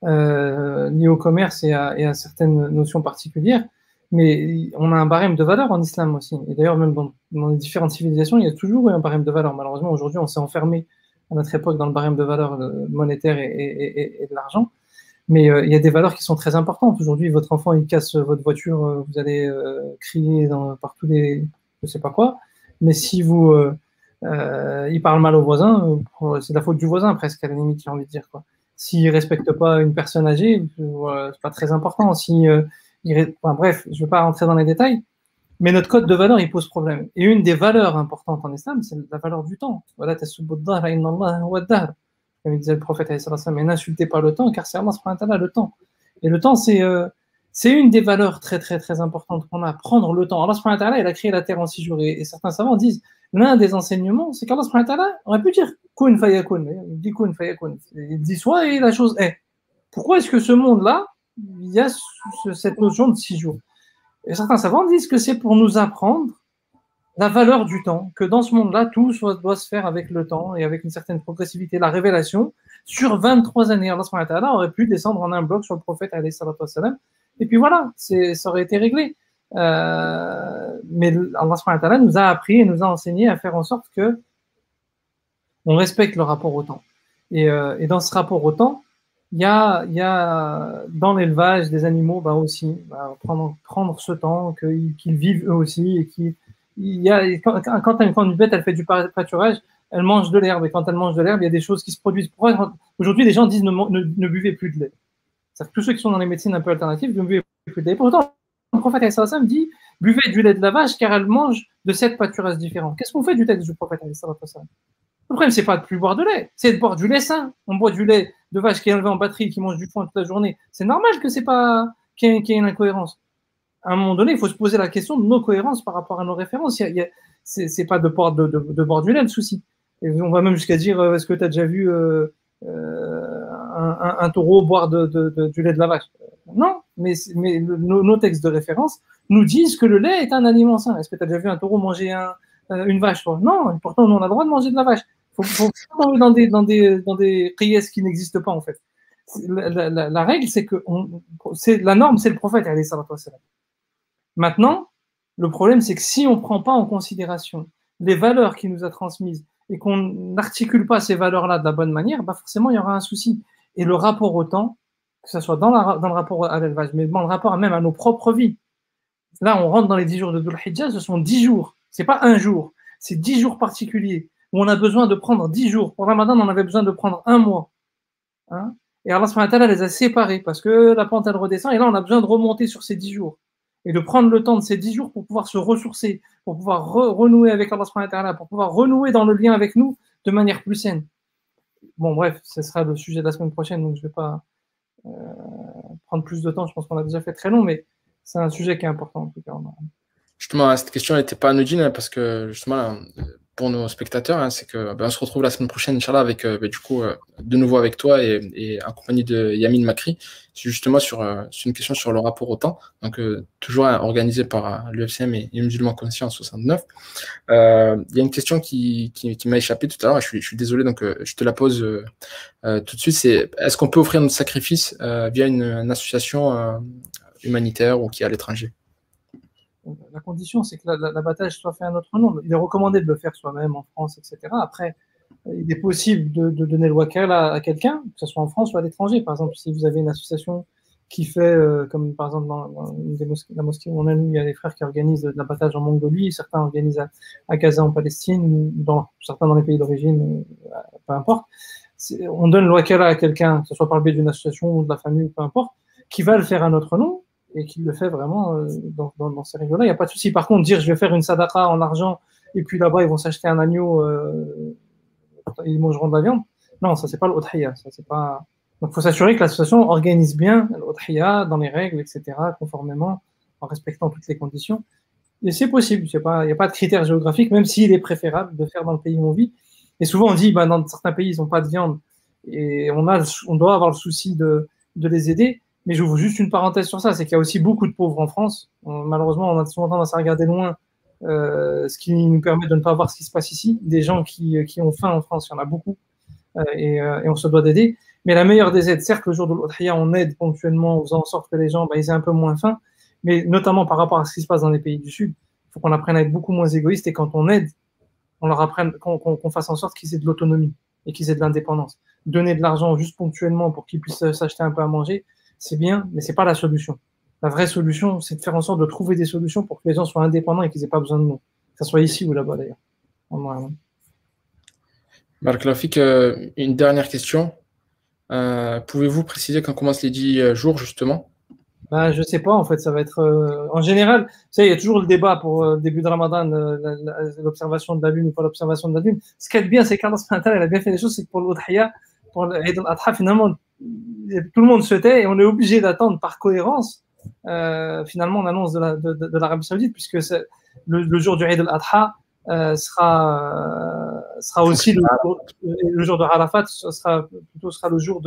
lié au commerce et à certaines notions particulières. Mais on a un barème de valeur en islam aussi. Et d'ailleurs, même dans les différentes civilisations, il y a toujours eu un barème de valeur. Malheureusement, aujourd'hui, on s'est enfermé à notre époque dans le barème de valeur monétaire et de l'argent. Mais il y a des valeurs qui sont très importantes. Aujourd'hui, votre enfant, il casse votre voiture, vous allez crier par tous les... je sais pas quoi. Mais si il parle mal au voisin, c'est la faute du voisin presque, à la limite, j'ai envie de dire, quoi. S'il respecte pas une personne âgée, c'est pas très important. Enfin, bref, je vais pas rentrer dans les détails. Mais notre code de valeur, il pose problème. Et une des valeurs importantes en islam, c'est la valeur du temps. Voilà, comme disait le prophète, et n'insultez pas le temps, car c'est Allah subhanahu wa ta'ala, le temps. Et le temps, c'est une des valeurs très, très, très importantes qu'on a, prendre le temps. Allah subhanahu wa ta'ala, il a créé la terre en 6 jours. Et certains savants disent, l'un des enseignements, c'est qu'Allah subhanahu wa ta'ala, on aurait pu dire, kun fayakun. Il dit kun fayakun. Il dit soit et la chose est. Pourquoi est-ce que ce monde-là, il y a cette notion de 6 jours? Et certains savants disent que c'est pour nous apprendre la valeur du temps, que dans ce monde-là, tout doit se faire avec le temps et avec une certaine progressivité. La révélation, sur 23 années, Allah subhanahu wa ta'ala aurait pu descendre en un bloc sur le prophète, alayhi salatu wassalam, et puis voilà, ça aurait été réglé. Mais Allah subhanahu wa ta'ala nous a appris et nous a enseigné à faire en sorte que on respecte le rapport au temps. Et dans ce rapport au temps, il y a dans l'élevage des animaux aussi, prendre ce temps, qu'ils vivent eux aussi, et quand une bête elle fait du pâturage, elle mange de l'herbe, et quand elle mange de l'herbe, il y a des choses qui se produisent. Aujourd'hui, les gens disent ne buvez plus de lait. C'est-à-dire que tous ceux qui sont dans les médecines un peu alternatives ne buvez plus de lait. Pourtant, le prophète sallam dit buvez du lait de la vache car elle mange de 7 pâturages différents. Qu'est-ce qu'on fait du texte du prophète sallam? Le problème, c'est pas de plus boire de lait, c'est de boire du lait sain. On boit du lait de vache qui est élevé en batterie, qui mange du foin toute la journée. C'est normal que qu'il y ait une incohérence. À un moment donné, il faut se poser la question de nos cohérences par rapport à nos références. C'est pas de boire du lait le souci. Et on va même jusqu'à dire, est-ce que tu as déjà vu un taureau boire du lait de la vache? Non, mais nos textes de référence nous disent que le lait est un aliment sain. Est-ce que tu as déjà vu un taureau manger une vache, toi? Non, pourtant, nous, on a le droit de manger de la vache. Faut pas dans des prières qui n'existent pas, en fait. La règle, c'est que la norme, c'est le prophète, alayhi salatu wassalam. Maintenant, le problème, c'est que si on ne prend pas en considération les valeurs qu'il nous a transmises et qu'on n'articule pas ces valeurs-là de la bonne manière, forcément, il y aura un souci. Et le rapport au temps, que ce soit dans le rapport à l'élevage, mais dans le rapport même à nos propres vies. Là, on rentre dans les 10 jours de Dhul Hijjah, ce sont 10 jours. C'est pas un jour, c'est 10 jours particuliers où on a besoin de prendre 10 jours. Pour Ramadan, on avait besoin de prendre un mois. Hein, et Allah subhanahu wa ta'ala les a séparés parce que la pente, elle redescend et là, on a besoin de remonter sur ces 10 jours. Et de prendre le temps de ces 10 jours pour pouvoir se ressourcer, pour pouvoir renouer avec Allah subhanahu wa ta'ala, pour pouvoir renouer dans le lien avec nous de manière plus saine. Bon, bref, ce sera le sujet de la semaine prochaine, donc je ne vais pas prendre plus de temps. Je pense qu'on a déjà fait très long, mais c'est un sujet qui est important en tout cas. Justement, cette question n'était pas anodine parce que justement, pour nos spectateurs, c'est que on se retrouve la semaine prochaine, Inch'Allah, avec du coup de nouveau avec toi et en compagnie de Yamin Makri, justement sur une question sur le rapport au temps, donc toujours organisé par l'UFCM et les musulmans conscients en 69. Il y a une question qui m'a échappé tout à l'heure, je suis désolé, donc je te la pose tout de suite, c'est est-ce qu'on peut offrir notre sacrifice via une association humanitaire ou qui est à l'étranger? La condition, c'est que l'abattage soit fait à notre nom. Il est recommandé de le faire soi-même en France, etc. Après, il est possible de donner le wakal à quelqu'un, que ce soit en France ou à l'étranger. Par exemple, si vous avez une association qui fait, comme par exemple dans la mosquée où on a, nous, il y a des frères qui organisent de l'abattage en Mongolie, certains organisent à Gaza en Palestine, certains dans les pays d'origine, peu importe. On donne le wakal à quelqu'un, que ce soit par le biais d'une association ou de la famille, peu importe, qui va le faire à notre nom, et qu'il le fait vraiment dans ces règles-là. Il n'y a pas de souci. Par contre, dire je vais faire une sadaqa en argent et puis là-bas ils vont s'acheter un agneau, ils mangeront de la viande. Non, ça c'est pas l'udhiyya. Ça c'est pas Donc, il faut s'assurer que l'association organise bien l'udhiya dans les règles, etc., conformément, en respectant toutes les conditions. Et c'est possible, il n'y a pas de critère géographique, même s'il est préférable de faire dans le pays où on vit. Et souvent, on dit, bah, dans certains pays, ils n'ont pas de viande, et on doit avoir le souci de les aider. Mais j'ouvre juste une parenthèse sur ça, c'est qu'il y a aussi beaucoup de pauvres en France. Malheureusement, on a souvent tendance à regarder loin, ce qui nous permet de ne pas voir ce qui se passe ici. Des gens qui ont faim en France, il y en a beaucoup, et on se doit d'aider. Mais la meilleure des aides, certes, le jour de l'Udhiya, on aide ponctuellement en faisant en sorte que les gens ils aient un peu moins faim, mais notamment par rapport à ce qui se passe dans les pays du Sud, il faut qu'on apprenne à être beaucoup moins égoïste et quand on aide, on leur apprenne qu'on fasse en sorte qu'ils aient de l'autonomie et qu'ils aient de l'indépendance. Donner de l'argent juste ponctuellement pour qu'ils puissent s'acheter un peu à manger, c'est bien, mais c'est pas la solution. La vraie solution, c'est de faire en sorte de trouver des solutions pour que les gens soient indépendants et qu'ils n'aient pas besoin de nous, que ce soit ici ou là-bas d'ailleurs. Barakallahu fik, une dernière question. Pouvez-vous préciser quand commencent les 10 jours, justement? Ben, je sais pas, en fait, ça va être. En général, tu sais, il y a toujours le débat pour le début de Ramadan, l'observation de la lune ou pas l'observation de la lune. Ce qui est bien, c'est qu'Allah il a bien fait les choses, c'est que pour l'Udhiya, pour l'Eid al-Adha, finalement, tout le monde se tait et on est obligé d'attendre par cohérence, finalement, l'annonce de l'Arabie Saoudite, puisque le jour du Eid al-Adha sera aussi le jour de Arafat, sera le jour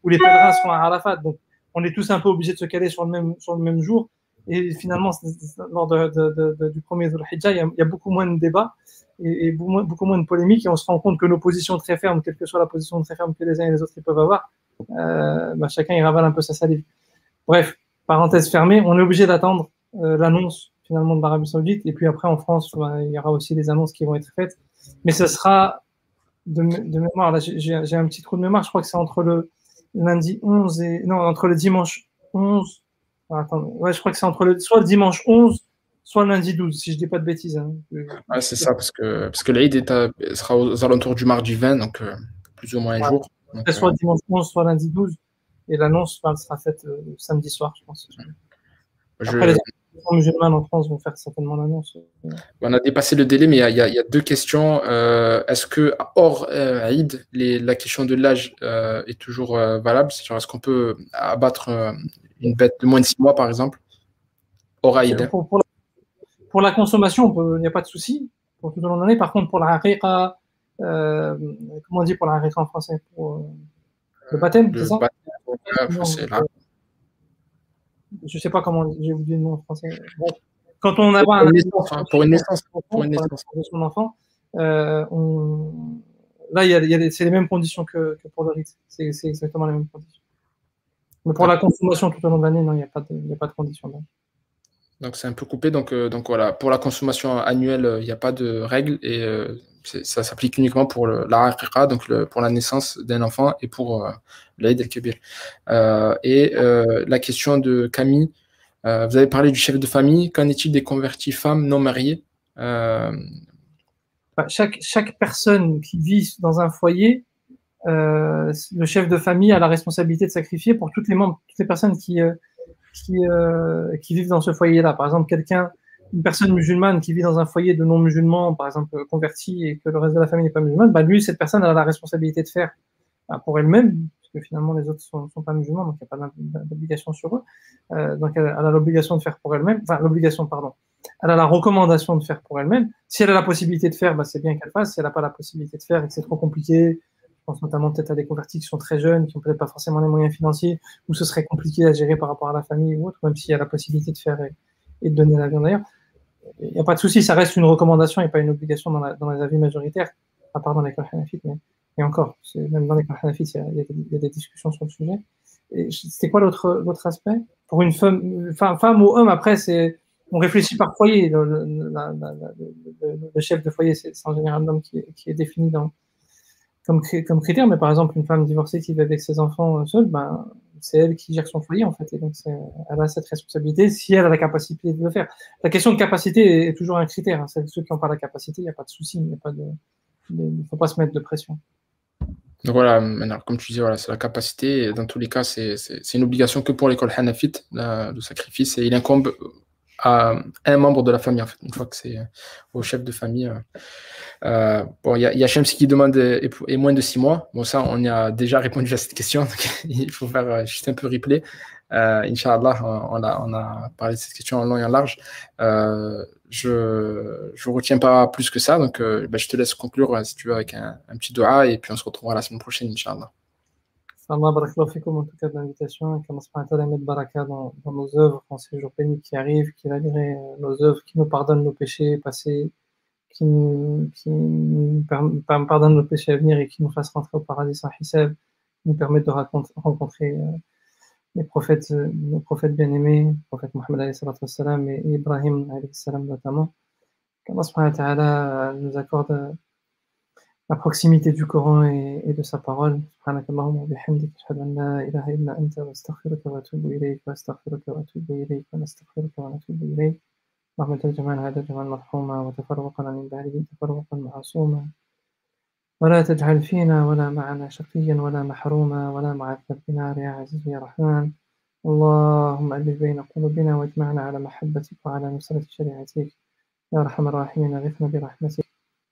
où les pèlerins seront à Arafat. Donc, on est tous un peu obligés de se caler sur le même jour. Et finalement, lors du premier Dhul Hijjah, il y a beaucoup moins de débats et beaucoup moins de polémiques. Et on se rend compte que nos positions très fermes, quelle que soit la position très ferme que les uns et les autres peuvent avoir, chacun y ravale un peu sa salive. Bref, parenthèse fermée, on est obligé d'attendre l'annonce finalement de l'Arabie Saoudite. Et puis après, en France, il y aura aussi des annonces qui vont être faites. Mais ce sera de mémoire. Là, j'ai un petit trou de mémoire. Je crois que c'est entre le lundi 11 et... Non, entre le dimanche 11... Attends, ouais, je crois que c'est soit le dimanche 11, soit le lundi 12, si je ne dis pas de bêtises. Hein. Ah, c'est ça, parce que l'Aïd sera aux alentours du mardi 20, donc plus ou moins un jour. Donc, soit dimanche 11, soit lundi 12. Et l'annonce sera faite samedi soir, je pense. Après, les musulmans en France vont faire certainement l'annonce. On a dépassé le délai, mais il y a deux questions. Est-ce que, hors Aïd, la question de l'âge est toujours valable? C'est-à-dire, est-ce qu'on peut abattre une bête de moins de 6 mois, par exemple, hors Aïd? Pour la consommation, il n'y a pas de souci pour tout au long de l'année. Par contre, pour la haqiqa, comment on dit pour la haqiqa en français? Pour le baptême, c'est ça? Je ne sais pas comment, j'ai oublié le nom en français. Bon, quand on a pour une naissance, de son enfant, là, c'est les mêmes conditions que pour le rite. C'est exactement les mêmes conditions. Mais pour la consommation tout au long de l'année, non, il n'y a pas de conditions. Donc c'est un peu coupé. Donc voilà, pour la consommation annuelle, il n'y a pas de règles et ça s'applique uniquement pour la haqiqa, donc pour la naissance d'un enfant et pour l'Aïd el-Kébir. La question de Camille, vous avez parlé du chef de famille. Qu'en est-il des convertis femmes non mariées? Chaque personne qui vit dans un foyer, le chef de famille a la responsabilité de sacrifier pour toutes les personnes qui vivent dans ce foyer-là. Par exemple, une personne musulmane qui vit dans un foyer de non-musulmans, par exemple converti, et que le reste de la famille n'est pas musulmane, lui, cette personne a la responsabilité de faire pour elle-même, parce que finalement les autres ne sont pas musulmans, donc il n'y a pas d'obligation sur eux. Donc elle a l'obligation de faire pour elle-même, elle a la recommandation de faire pour elle-même. Si elle a la possibilité de faire, c'est bien qu'elle fasse. Si elle n'a pas la possibilité de faire et que c'est trop compliqué, je pense notamment peut-être à des convertis qui sont très jeunes, qui n'ont peut-être pas forcément les moyens financiers, où ce serait compliqué à gérer par rapport à la famille ou autre, même s'il y a la possibilité de faire et de donner la viande d'ailleurs. Il n'y a pas de souci, ça reste une recommandation et pas une obligation dans les avis majoritaires, à part dans l'école hanafites, mais encore, même dans l'école hanafites, il y a des discussions sur le sujet. C'était quoi l'autre aspect? Pour une femme ou homme, après, on réfléchit par foyer. Le chef de foyer, c'est en général l'homme qui est défini comme critère, mais par exemple, une femme divorcée qui vit avec ses enfants seule, c'est elle qui gère son foyer, en fait, et donc elle a cette responsabilité si elle a la capacité de le faire. La question de capacité est toujours un critère. Hein. Ceux qui n'ont pas la capacité, il n'y a pas de souci, il ne faut pas se mettre de pression. Donc voilà, comme tu disais, voilà, c'est la capacité, et dans tous les cas, c'est une obligation que pour l'école hanafite, le sacrifice, et il incombe à un membre de la famille, en fait. Une fois que c'est au chef de famille. Bon, il y a Shems qui demande et moins de 6 mois. Bon, ça, on y a déjà répondu à cette question. Donc il faut faire juste un peu replay. Inch'Allah, on a parlé de cette question en long et en large. Je ne retiens pas plus que ça. Donc, je te laisse conclure, si tu veux, avec un petit dua. Et puis, on se retrouvera la semaine prochaine, Inch'Allah. Allah barakallahu fikum en tout cas de l'invitation, et qu'Allah subhanahu wa ta'ala mette baraka dans nos œuvres, en ces jours bénis qui arrivent, qu'il agrée nos œuvres, qu'il nous pardonne nos péchés passés, qui nous pardonne nos péchés à venir et qui nous fasse rentrer au paradis sans hisab, qui nous permette de rencontrer nos prophètes bien-aimés, le prophète Mohammed alayhi salatu wassalam et Ibrahim alayhi salam notamment. Qu'Allah subhanahu wa ta'ala nous accorde la proximité du Coran et de sa parole. Subhanakallahumma wa bihamdik, ashhadu an la ilaha illa anta, wa astaghfiruka wa atubu ilayk, wa astaghfiruka wa atubu ilayk, wa nastaghfiruka wa natubu ilayk. اللهم اجعل جمعنا هذا جمعا مرحوما وتفرقنا من بعده تفرقا معصوما ولا تجعل فينا ولا معنا شقيا ولا محروما ولا معذب بنار يا عزيز يا رحمن. اللهم ألف بين قلوبنا واجمعنا على محبتك وعلى نصرة شريعتك يا أرحم الراحمين. اغثنا برحمتك.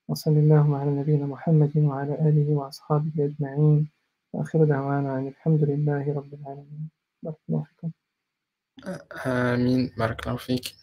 وصلى اللهم على نبينا محمد وعلى آله وأصحابه أجمعين. وآخر دعوانا أن الحمد لله رب العالمين. بارك الله فيكم. آمين. بارك الله فيك.